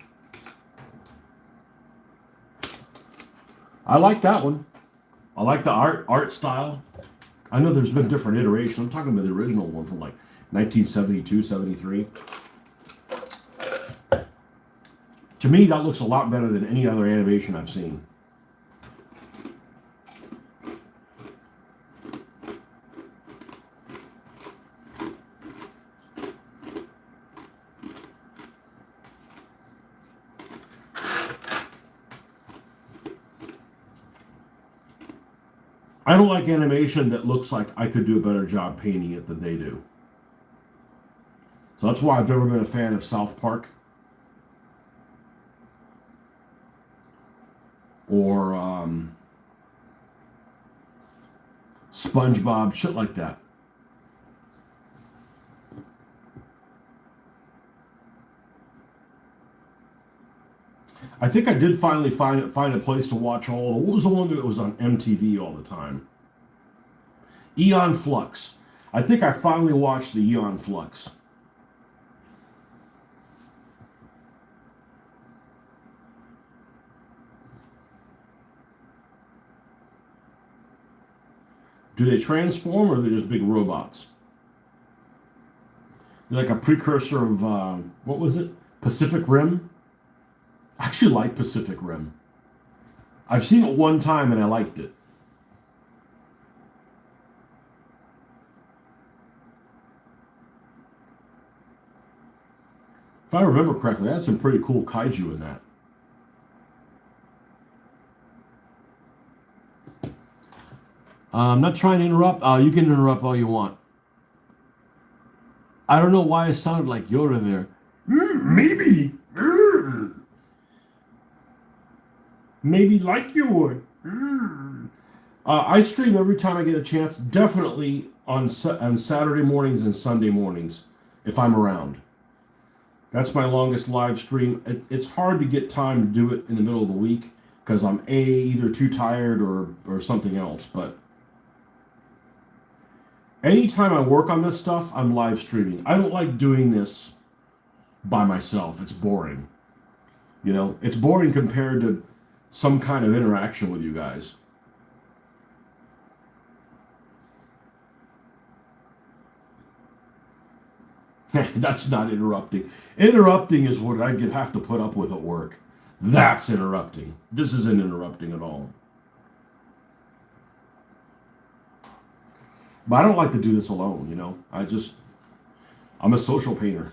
I like that one. I like the art style. I know there's been different iterations. I'm talking about the original one from like 1972, 73. To me, that looks a lot better than any other animation I've seen. I don't like animation that looks like I could do a better job painting it than they do. So that's why I've never been a fan of South Park. Or SpongeBob, shit like that. I think I did finally find a place to watch what was the one that was on MTV all the time? Eon Flux. I think I finally watched the Eon Flux. Do they transform or are they just big robots? They're like a precursor of, what was it? Pacific Rim? I actually like Pacific Rim. I've seen it one time and I liked it. If I remember correctly, I had some pretty cool kaiju in that. I'm not trying to interrupt. You can interrupt all you want. I don't know why it sounded like Yoda there. Maybe. Maybe like you would. I stream every time I get a chance. Definitely on Saturday mornings and Sunday mornings, if I'm around. That's my longest live stream. It's hard to get time to do it in the middle of the week because I'm either too tired or something else. But anytime I work on this stuff, I'm live streaming. I don't like doing this by myself. It's boring. It's boring compared to some kind of interaction with you guys. That's not interrupting. Interrupting is what I have to put up with at work. That's interrupting. This isn't interrupting at all. But I don't like to do this alone, I'm a social painter.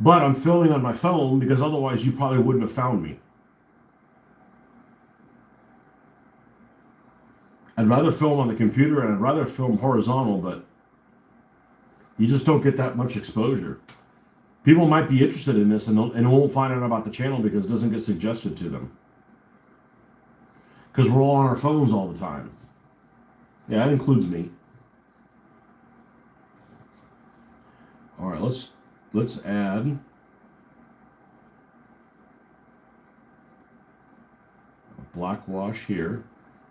But I'm filming on my phone because otherwise you probably wouldn't have found me. I'd rather film on the computer and I'd rather film horizontal, but you just don't get that much exposure. People might be interested in this and won't find out about the channel because it doesn't get suggested to them. Because we're all on our phones all the time. Yeah, that includes me. All right, let's add a black wash here.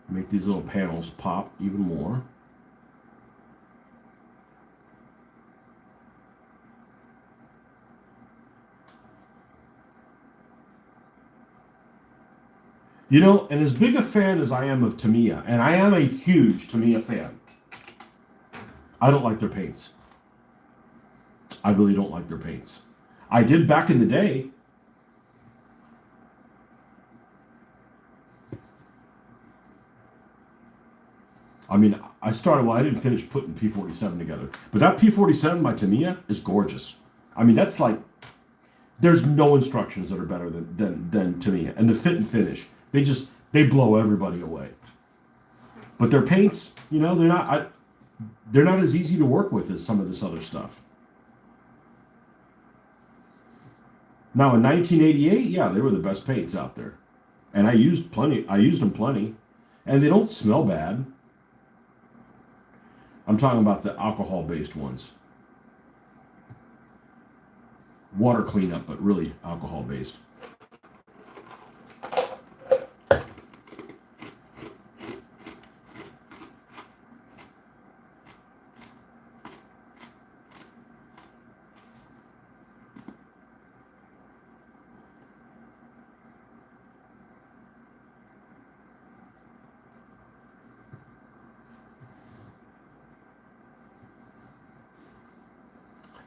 Make these little panels pop even more. You know, and as big a fan as I am of Tamiya, and I am a huge Tamiya fan, I don't like their paints. I really don't like their paints. I did back in the day. I mean, I didn't finish putting P47 together. But that P47 by Tamiya is gorgeous. I mean, that's like, there's no instructions that are better than Tamiya. And the fit and finish, they blow everybody away. But their paints, you know, they're not as easy to work with as some of this other stuff. Now in 1988, yeah, they were the best paints out there. And I used them plenty. And they don't smell bad. I'm talking about the alcohol-based ones. Water cleanup, but really alcohol-based.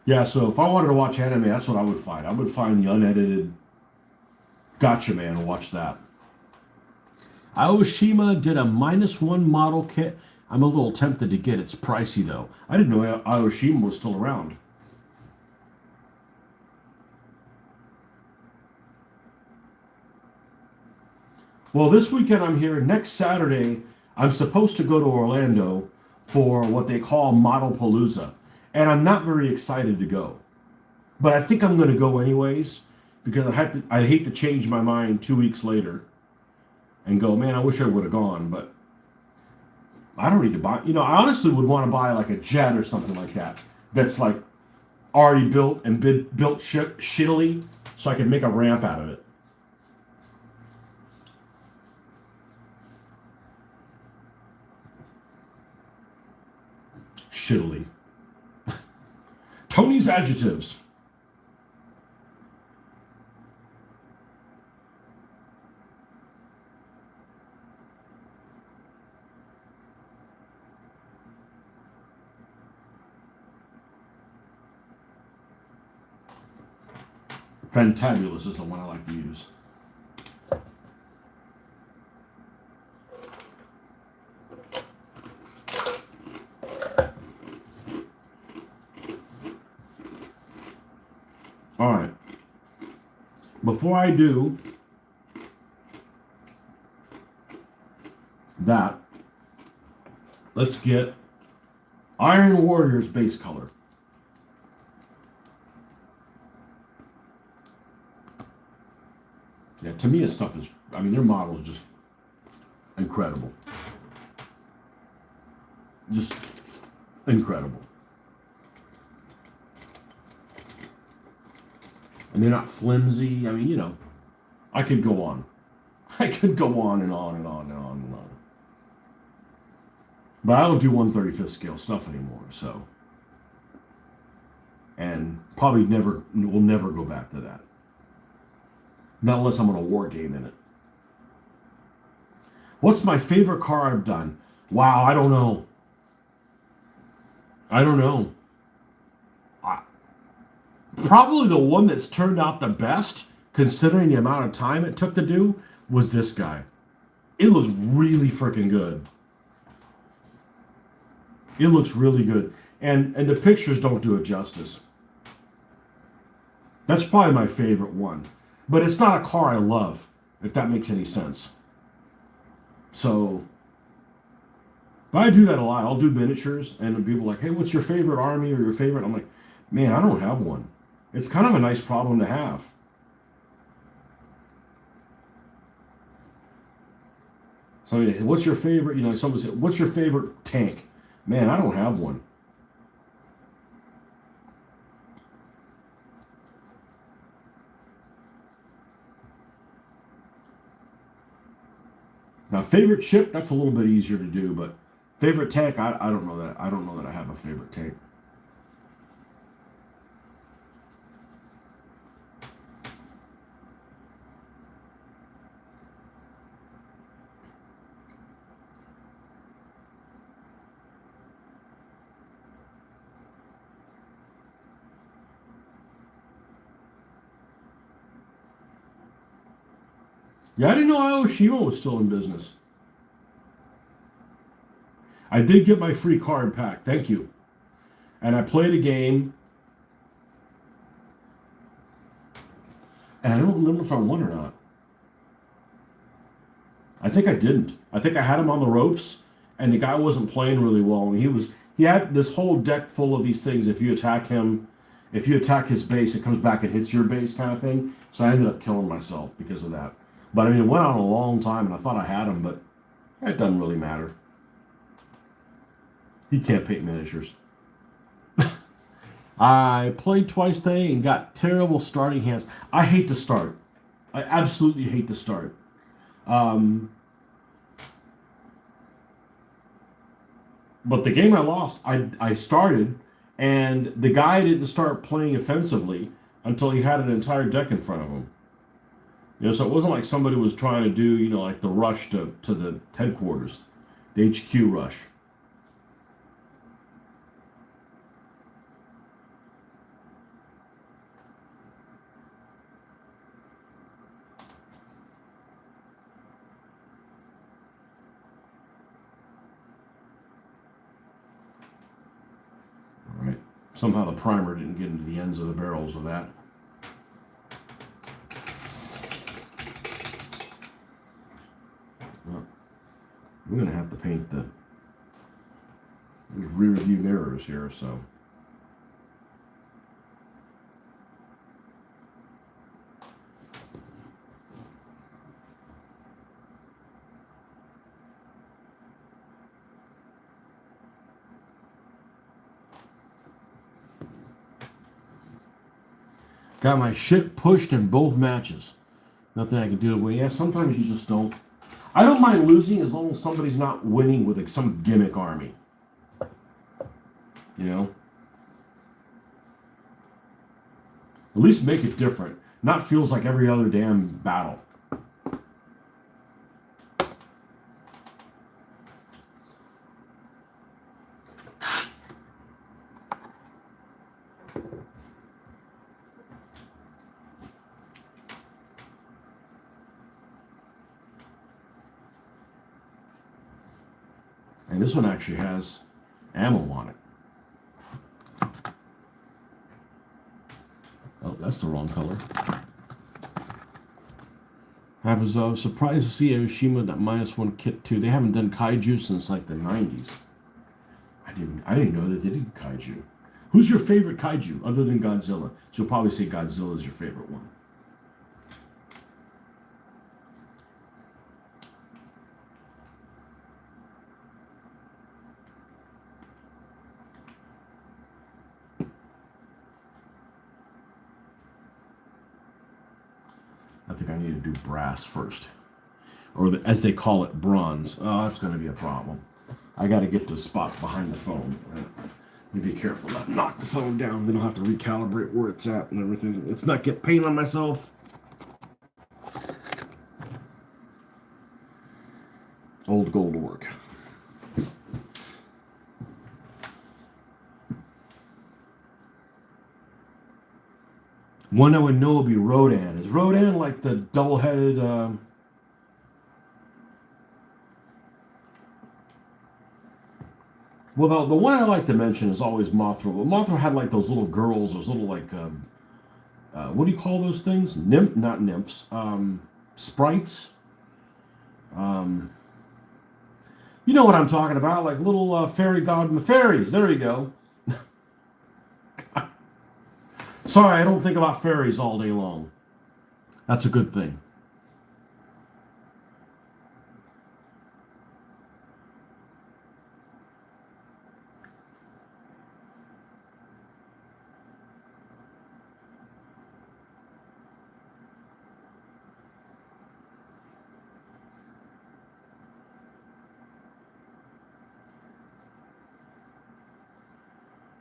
Yeah, so if I wanted to watch anime, that's what I would find. I would find the unedited Gotcha Man and watch that. Aoshima did a -1 model kit. I'm a little tempted to get it. It's pricey, though. I didn't know Aoshima was still around. Well, this weekend I'm here. Next Saturday, I'm supposed to go to Orlando for what they call Model Palooza. And I'm not very excited to go. But I think I'm going to go anyways because I'd hate to change my mind 2 weeks later and go, man, I wish I would have gone. But I don't need to buy. You know, I honestly would want to buy like a jet or something like that. That's like already built and built shittily so I can make a ramp out of it. Shittily. Tony's adjectives. Fantabulous is the one I like to use. All right. Before I do that, let's get Iron Warrior's base color. Yeah, Tamiya stuff is, I mean, their model is just incredible. Just incredible. And they're not flimsy. I mean, you know, I could go on. I could go on and on and on and on and on. But I don't do 1/35th scale stuff anymore, so. And probably will never go back to that. Not unless I'm on a war game in it. What's my favorite car I've done? Wow, I don't know. Probably the one that's turned out the best, considering the amount of time it took to do, was this guy. It looks really freaking good. It looks really good. And the pictures don't do it justice. That's probably my favorite one. But it's not a car I love, if that makes any sense. So, but I do that a lot. I'll do miniatures, and people are like, hey, what's your favorite army or your favorite? I'm like, man, I don't have one. It's kind of a nice problem to have. So, what's your favorite? You know, someone said, what's your favorite tank? Man, I don't have one. Now, favorite ship, that's a little bit easier to do, but favorite tank, I don't know that. I don't know that I have a favorite tank. Yeah, I didn't know Aoshima was still in business. I did get my free card pack. Thank you. And I played a game, and I don't remember if I won or not. I think I didn't. I think I had him on the ropes, and the guy wasn't playing really well. And he had this whole deck full of these things. If you attack him, if you attack his base, it comes back and hits your base, kind of thing. So I ended up killing myself because of that. But I mean, it went on a long time, and I thought I had him, but it doesn't really matter. He can't paint miniatures. I played twice today and got terrible starting hands. I hate to start. I absolutely hate to start. Um, but the game I lost, I started, and the guy didn't start playing offensively until he had an entire deck in front of him. You know, so it wasn't like somebody was trying to do, you know, like the rush to the headquarters, the HQ rush. All right. Somehow the primer didn't get into the ends of the barrels of that. Well, we're going to have to paint the rear view mirrors here, so. Got my shit pushed in both matches. Nothing I can do. Well, yeah, sometimes you just don't. I don't mind losing as long as somebody's not winning with some gimmick army. You know? At least make it different. Not feels like every other damn battle. And this one actually has ammo on it. Oh, that's the wrong color. I was surprised to see Aoshima that -1 kit too. They haven't done kaiju since like the 90s. I didn't know that they did kaiju. Who's your favorite kaiju other than Godzilla? So you'll probably say Godzilla is your favorite one. I think I need to do brass first. Or as they call it, bronze. Oh, that's going to be a problem. I got to get to a spot behind the phone. Right? Let me be careful not to knock the phone down. Then I'll have to recalibrate where it's at and everything. Let's not get paint on myself. Old gold work. One I would know would be Rodan. Is Rodan like the double-headed... Well, the one I like to mention is always Mothra. But Mothra had like those little girls, those little like... what do you call those things? Not nymphs. Sprites. Um, you know what I'm talking about, like little fairies. There you go. Sorry, I don't think about fairies all day long. That's a good thing.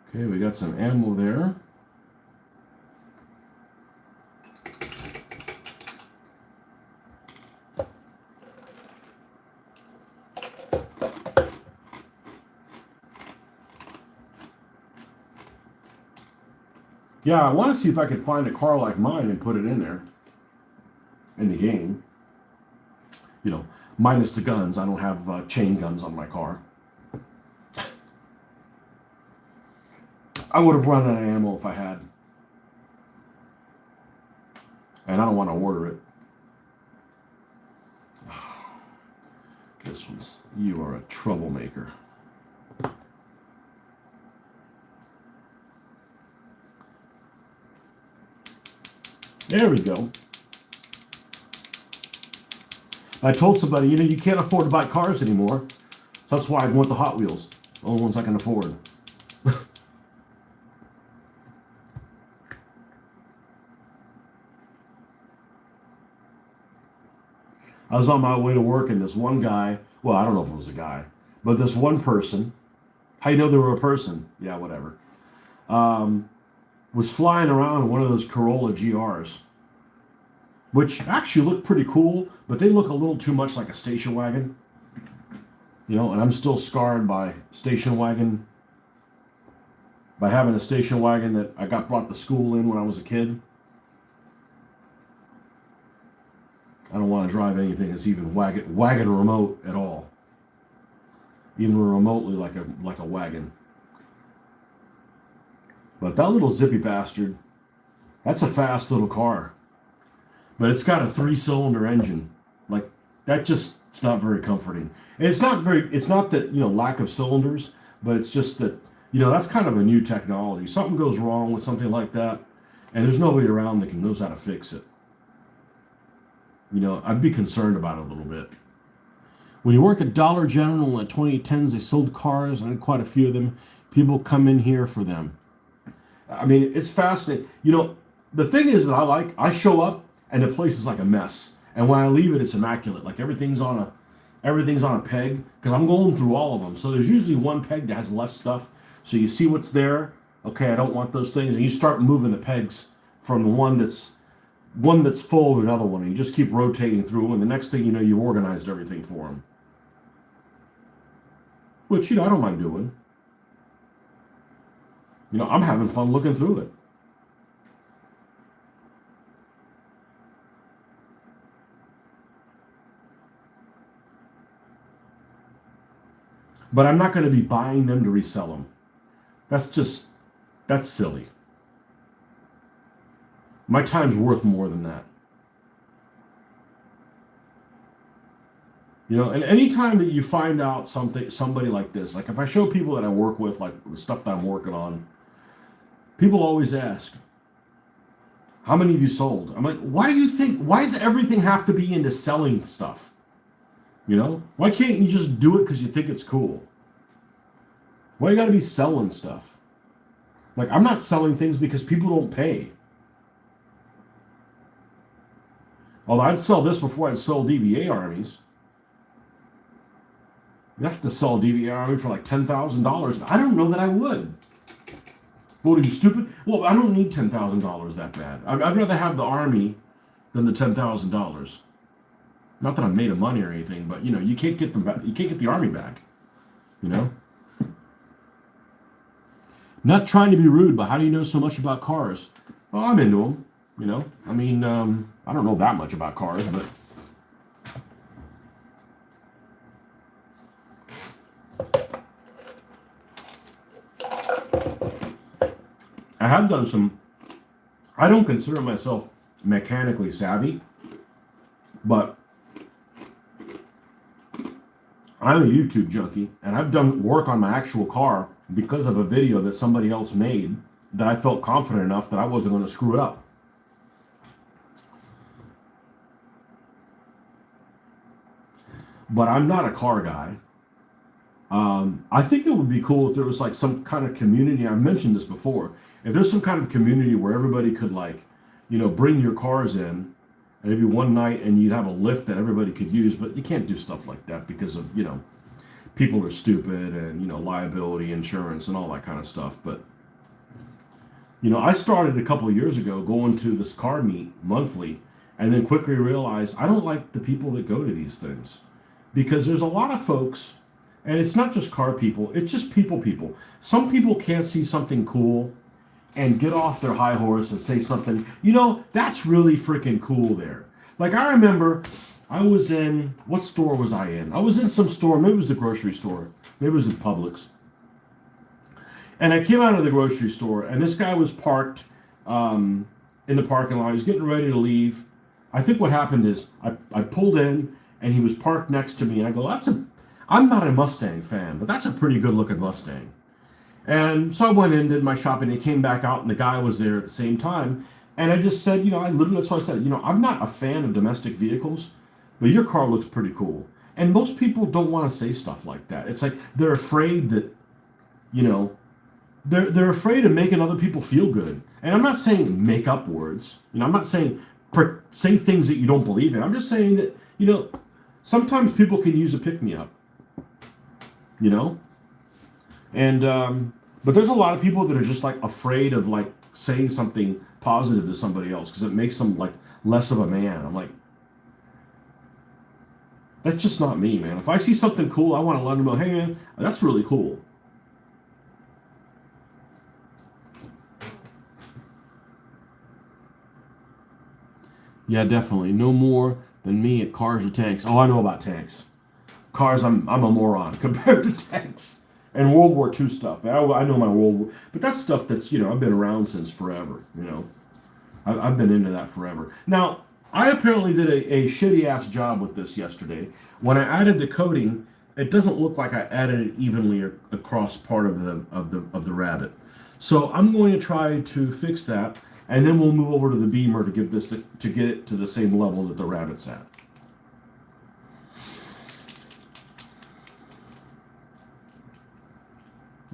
Okay, we got some ammo there. Yeah, I want to see if I could find a car like mine and put it in there in the game. You know, minus the guns. I don't have chain guns on my car. I would have run out of ammo if I had. And I don't want to order it. This one's, you are a troublemaker. There we go. I told somebody, you know, you can't afford to buy cars anymore. That's why I want the Hot Wheels. Only ones I can afford. I was on my way to work and this one guy, well, I don't know if it was a guy, but this one person, how you know they were a person? Yeah, whatever. Was flying around in one of those Corolla GRs, which actually look pretty cool, but they look a little too much like a station wagon. You know, and I'm still scarred by having a station wagon that I got brought to school in when I was a kid. I don't want to drive anything that's even wagon remote at all, even remotely like a wagon. But that little zippy bastard, that's a fast little car. But it's got a 3-cylinder engine. Like that just, it's not very comforting. And it's not that, you know, lack of cylinders, but it's just that, you know, that's kind of a new technology. Something goes wrong with something like that, and there's nobody around that knows how to fix it. You know, I'd be concerned about it a little bit. When you work at Dollar General in the 2010s, they sold cars, and I had quite a few of them. People come in here for them. I mean, it's fascinating. You know, the thing is that I show up and the place is like a mess. And when I leave it, it's immaculate. Like everything's on a peg because I'm going through all of them. So there's usually one peg that has less stuff. So you see what's there. Okay, I don't want those things. And you start moving the pegs from the one that's full to another one. And you just keep rotating through them. And the next thing you know, you've organized everything for them. Which, you know, I don't mind doing. You know, I'm having fun looking through it. But I'm not going to be buying them to resell them. That's silly. My time's worth more than that. You know, and anytime that you find out somebody like this, like if I show people that I work with, like the stuff that I'm working on, people always ask, how many have you sold? I'm like, why does everything have to be into selling stuff? You know, why can't you just do it because you think it's cool? Why you got to be selling stuff? Like, I'm not selling things because people don't pay. Although I'd sell this before I'd sell DBA armies. You have to sell a DBA army for like $10,000. I don't know that I would. What are you, stupid? Well, I don't need $10,000 that bad. I'd rather have the army than the $10,000. Not that I'm made of money or anything, but you know, you can't get them back. You can't get the army back. You know. Not trying to be rude, but how do you know so much about cars? Well, I'm into them. You know. I mean, I don't know that much about cars, but. I don't consider myself mechanically savvy, but I'm a YouTube junkie, and I've done work on my actual car because of a video that somebody else made that I felt confident enough that I wasn't going to screw it up. But I'm not a car guy. I think it would be cool if there was like some kind of community. I've mentioned this before. If there's some kind of community where everybody could like, bring your cars in, and maybe one night, and you'd have a lift that everybody could use. But you can't do stuff like that because of people are stupid and liability insurance and all that kind of stuff. But I started a couple of years ago going to this car meet monthly, and then quickly realized I don't like the people that go to these things because there's a lot of folks. And it's not just car people, it's just people. Some people can't see something cool and get off their high horse and say something, that's really freaking cool there. Like I remember I was in, what store was I in? I was in some store, maybe it was the grocery store, maybe it was in Publix. And I came out of the grocery store and this guy was parked in the parking lot. He was getting ready to leave. I think what happened is I pulled in and he was parked next to me and I go, I'm not a Mustang fan, but that's a pretty good looking Mustang. And so I went in, did my shopping, and came back out, and the guy was there at the same time. And I just said, that's what I said, I'm not a fan of domestic vehicles, but your car looks pretty cool. And most people don't want to say stuff like that. It's like they're afraid that, they're afraid of making other people feel good. And I'm not saying make up words. I'm not saying say things that you don't believe in. I'm just saying that, sometimes people can use a pick-me-up. And but there's a lot of people that are just like afraid of like saying something positive to somebody else because it makes them like less of a man. I'm like, that's just not me, man. If I see something cool, I want to let them know, hey man, that's really cool. Yeah, definitely. No more than me at cars or tanks. Oh, I know about tanks. Cars, I'm a moron compared to tanks and World War II stuff. I know my World War, but that's stuff that's I've been around since forever. I've been into that forever. Now I apparently did a shitty ass job with this yesterday. When I added the coating, it doesn't look like I added it evenly across part of the rabbit. So I'm going to try to fix that, and then we'll move over to the Beamer to get it to the same level that the rabbit's at.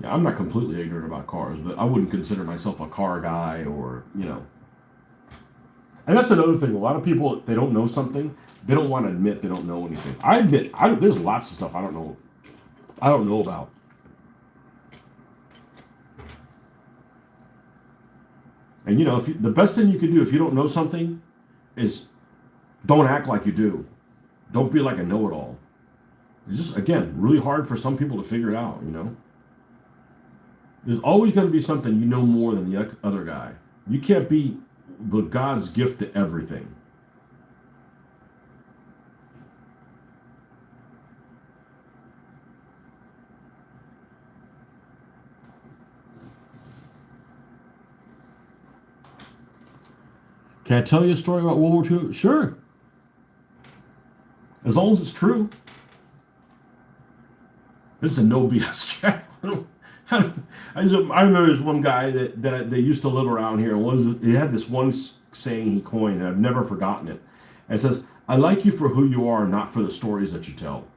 Yeah, I'm not completely ignorant about cars, but I wouldn't consider myself a car guy or. And that's another thing. A lot of people, they don't know something, they don't want to admit they don't know anything. I admit, there's lots of stuff I don't know about. And the best thing you can do if you don't know something is don't act like you do. Don't be like a know-it-all. It's just, again, really hard for some people to figure it out, There's always going to be something you know more than the other guy. You can't be the God's gift to everything. Can I tell you a story about World War II? Sure. As long as it's true. This is a no BS chat. I remember there's one guy that used to live around here. He had this one saying he coined, and I've never forgotten it. And it says, I like you for who you are, not for the stories that you tell.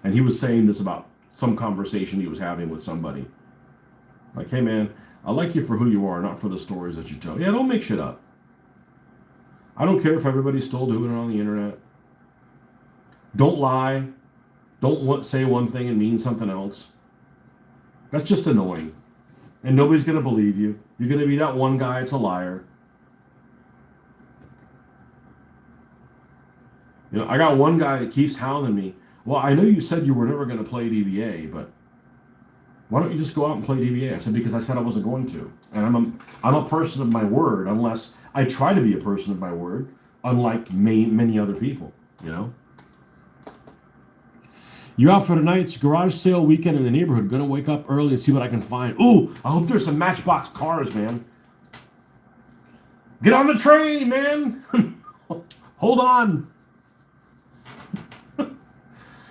And he was saying this about some conversation he was having with somebody. Like, hey man, I like you for who you are, not for the stories that you tell. Yeah, don't make shit up. I don't care if everybody's still doing it on the internet. Don't lie. Don't say one thing and mean something else. That's just annoying. And nobody's going to believe you. You're going to be that one guy that's a liar. I got one guy that keeps hounding me. Well, I know you said you were never going to play DBA, but why don't you just go out and play DBA? I said, because I said I wasn't going to. And I'm a person of my word, unless I try to be a person of my word, unlike many other people, You out for tonight's garage sale weekend in the neighborhood. Gonna wake up early and see what I can find. Ooh, I hope there's some Matchbox cars, man. Get on the train, man. Hold on.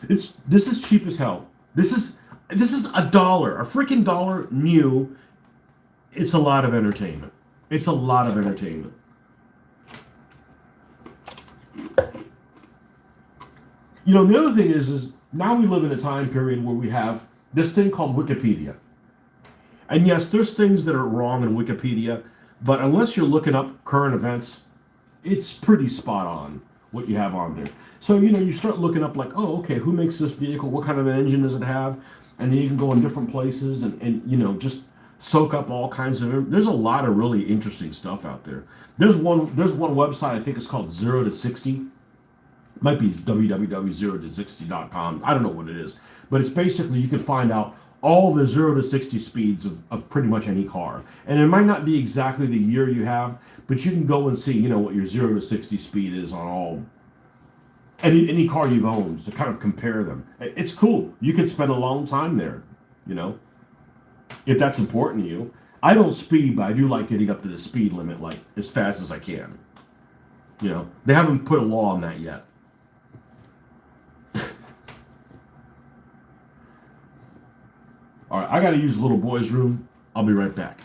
This is cheap as hell. This is $1, a freaking dollar new. It's a lot of entertainment. It's a lot of entertainment. You know, the other thing is now we live in a time period where we have this thing called Wikipedia. And yes, there's things that are wrong in Wikipedia, but unless you're looking up current events, it's pretty spot on what you have on there. So, you know, you start looking up like, oh, okay, who makes this vehicle? What kind of an engine does it have? And then you can go in different places and you know, just soak up all kinds of, there's a lot of really interesting stuff out there. There's one website, I think it's called 0 to 60. Might be www.0to60.com. I don't know what it is. But it's basically, you can find out all the 0 to 60 speeds of pretty much any car. And it might not be exactly the year you have, but you can go and see, you know, what your 0 to 60 speed is on any car you've owned to kind of compare them. It's cool. You could spend a long time there, you know, if that's important to you. I don't speed, but I do like getting up to the speed limit like as fast as I can. You know, they haven't put a law on that yet. All right, I got to use the little boy's room. I'll be right back.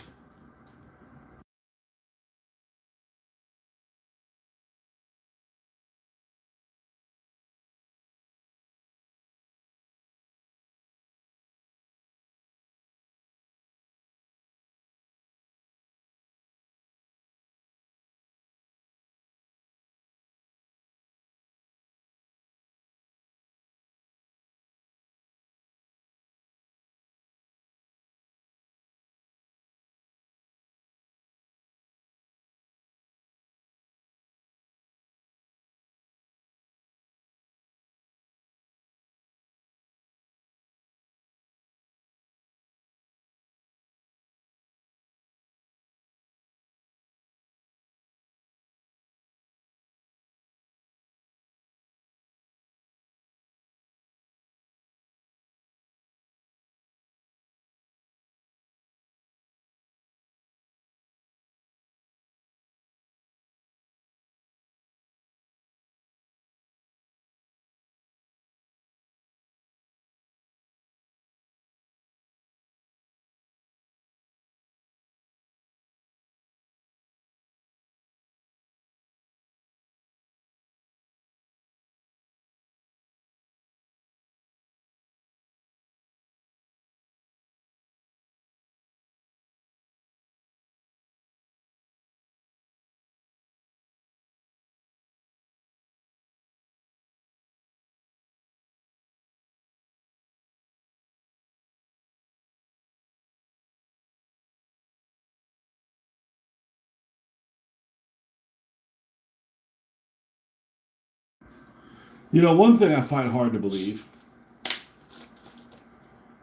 You know, one thing I find hard to believe,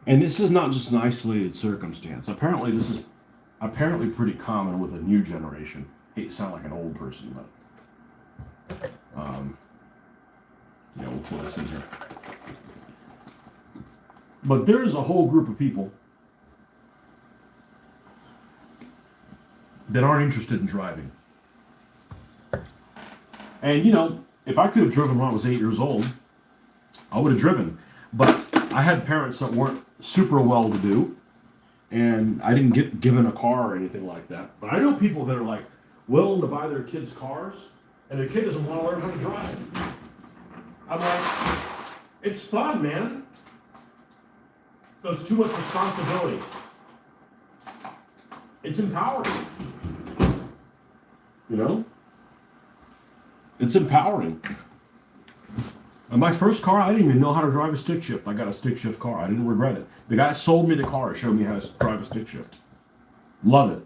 and this is not just an isolated circumstance. Apparently, this is pretty common with a new generation. I hate to sound like an old person, but yeah, we'll put this in here. But there is a whole group of people that aren't interested in driving. And you know, if I could have driven when I was 8 years old, I would have driven. But I had parents that weren't super well to do, and I didn't get given a car or anything like that. But I know people that are like willing to buy their kids cars, and their kid doesn't want to learn how to drive. I'm like, it's fun, man. But it's too much responsibility. It's empowering. You know? It's empowering. And my first car, I didn't even know how to drive a stick shift. I got a stick shift car. I didn't regret it. The guy sold me the car, showed me how to drive a stick shift. Love it.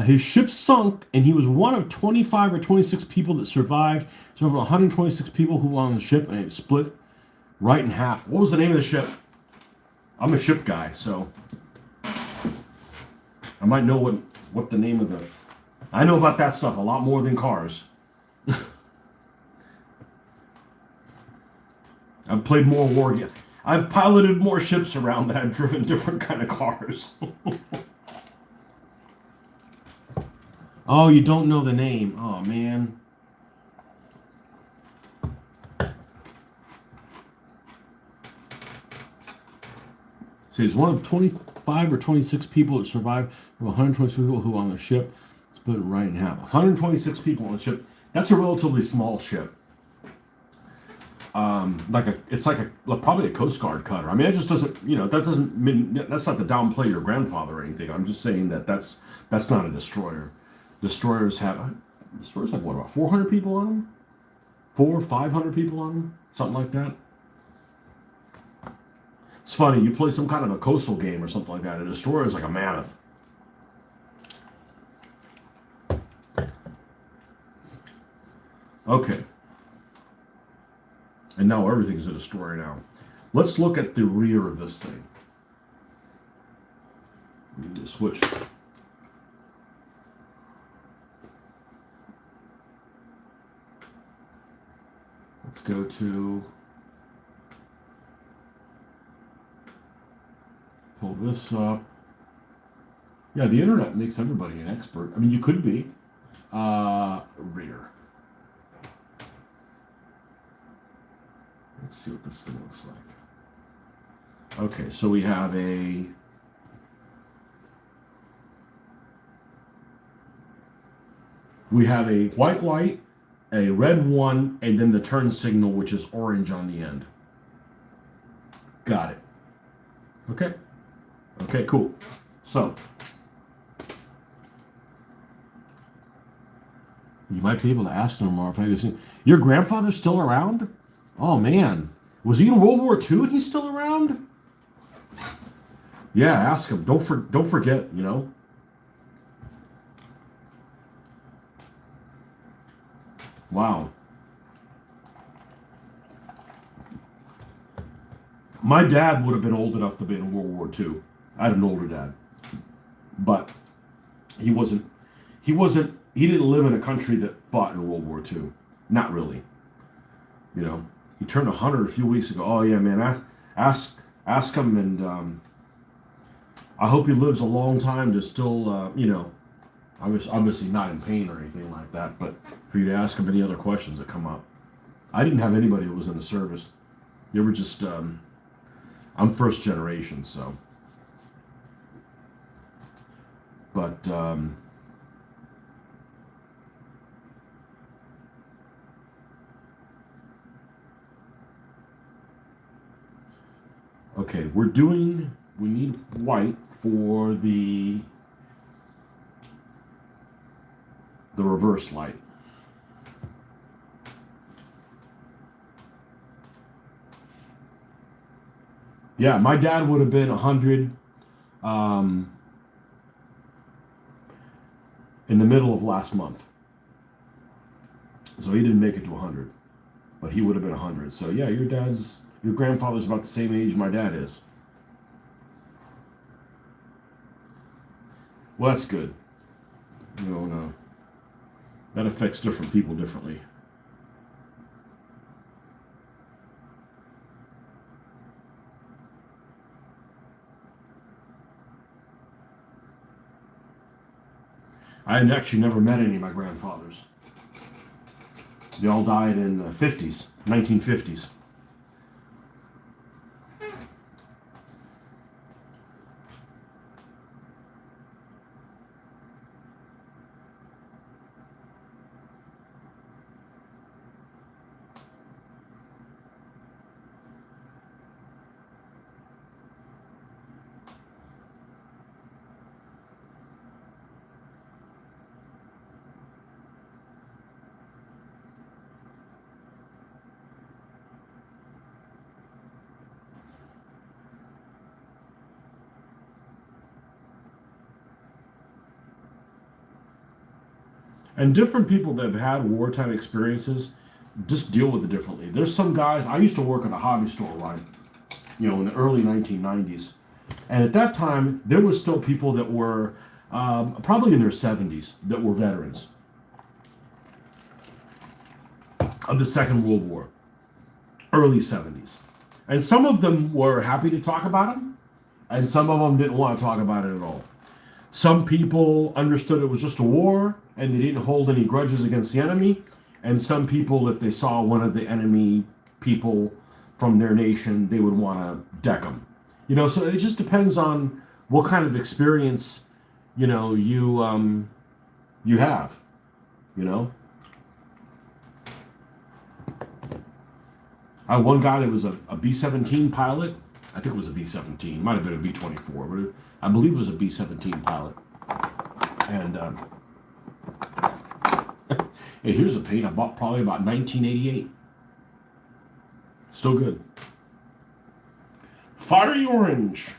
His ship sunk, and he was one of 25 or 26 people that survived. There's over 126 people who were on the ship, and it split right in half. What was the name of the ship? I'm a ship guy, so I might know what the name of the... I know about that stuff a lot more than cars. I've played more war games. I've piloted more ships around that and driven different kind of cars. Oh, you don't know the name. Oh, man. So he's one of 25 or 26 people that survived from 126 people who were on the ship. Split it right in half. 126 people on the ship. That's a relatively small ship. It's like probably a Coast Guard cutter. I mean, it just doesn't, that doesn't mean, that's not to downplay your grandfather or anything. I'm just saying that's not a destroyer. Destroyers have what, about 400 people on them? 500 people on them? Something like that. It's funny, you play some kind of a coastal game or something like that, a destroyer is like a mammoth. Okay. And now everything's a destroyer now. Let's look at the rear of this thing. We need to switch. Let's go to... Pull this up. Yeah, the internet makes everybody an expert. I mean, you could be. Rear. Let's see what this thing looks like. Okay, so we have a... white light, a red one, and then the turn signal, which is orange on the end. Got it. Okay. Okay, cool. So, you might be able to ask him tomorrow if I was... Your grandfather's still around? Oh, man. Was he in World War II and he's still around? Yeah, ask him. Don't forget, Wow. My dad would have been old enough to be in World War II. I had an older dad. But he didn't live in a country that fought in World War II. Not really. He turned 100 a few weeks ago. Oh, yeah, man. Ask him, and I hope he lives a long time to still, obviously not in pain or anything like that, but for you to ask him any other questions that come up. I didn't have anybody that was in the service. They were just, I'm first generation, so. But, okay, we need white for the reverse light. Yeah, my dad would have been 100 in the middle of last month. So he didn't make it to 100, but he would have been 100. So yeah, your grandfather's about the same age my dad is. Well, that's good. No. That affects different people differently. I had actually never met any of my grandfathers. They all died in the 50s, 1950s. And different people that have had wartime experiences just deal with it differently. There's some guys, I used to work at a hobby store, right? In the early 1990s. And at that time, there were still people that were probably in their 70s that were veterans of the Second World War, early 70s. And some of them were happy to talk about them, and some of them didn't want to talk about it at all. Some people understood it was just a war, and they didn't hold any grudges against the enemy. And some people, if they saw one of the enemy people from their nation, they would want to deck them. You know, so it just depends on what kind of experience, you know, you have, you know. I had one guy that was a B-17 pilot. I think it was a B-17. Might have been a B-24, but I believe it was a B-17 pilot. And hey, here's a paint I bought probably about 1988. Still good. Fiery orange.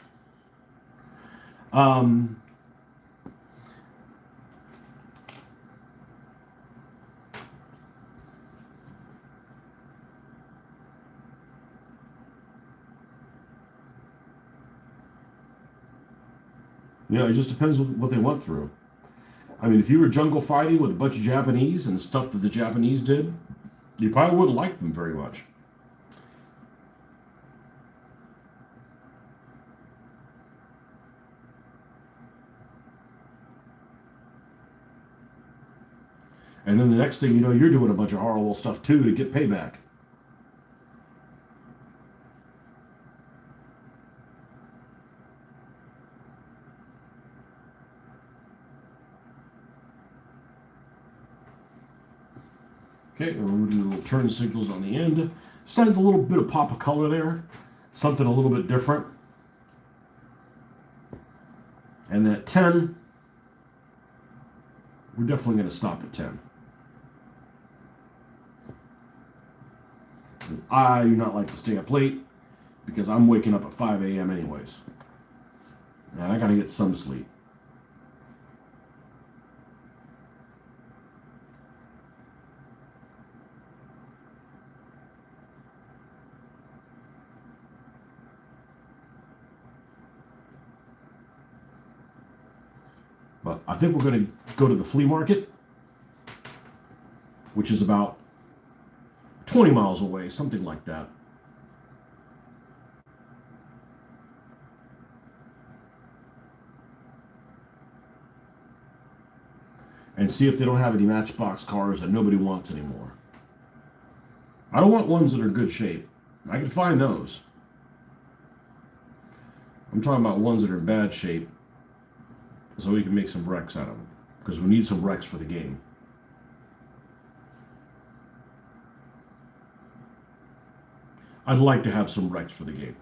Yeah, it just depends what they went through. I mean, if you were jungle fighting with a bunch of Japanese and stuff that the Japanese did, you probably wouldn't like them very much. And then the next thing you know, you're doing a bunch of horrible stuff too to get payback. Okay, we're going to do little turn signals on the end. Just adds a little bit of pop of color there. Something a little bit different. And that 10, we're definitely going to stop at 10. I do not like to stay up late because I'm waking up at 5 a.m. anyways. And I got to get some sleep. But I think we're going to go to the flea market, which is about 20 miles away, something like that. And see if they don't have any Matchbox cars that nobody wants anymore. I don't want ones that are good shape. I can find those. I'm talking about ones that are in bad shape so we can make some wrecks out of them. Because we need some wrecks for the game. I'd like to have some wrecks for the game.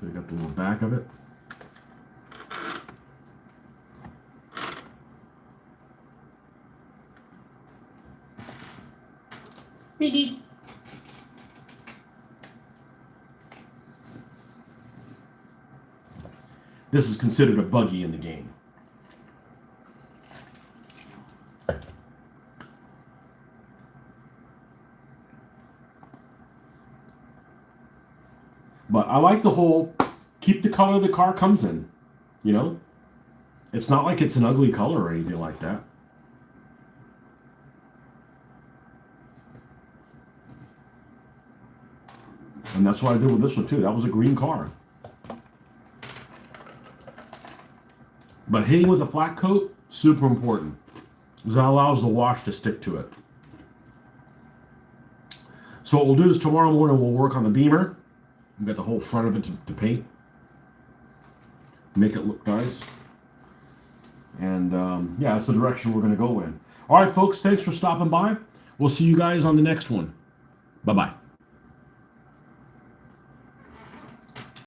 So you got the little back of it. Beep. This is considered a buggy in the game. But I like the whole keep the color the car comes in, you know? It's not like it's an ugly color or anything like that. And that's what I did with this one too. That was a green car. But hitting with a flat coat, super important. Because that allows the wash to stick to it. So what we'll do is tomorrow morning we'll work on the Beamer. We've got the whole front of it to paint. Make it look nice. And yeah, that's the direction we're going to go in. All right, folks, thanks for stopping by. We'll see you guys on the next one. Bye-bye.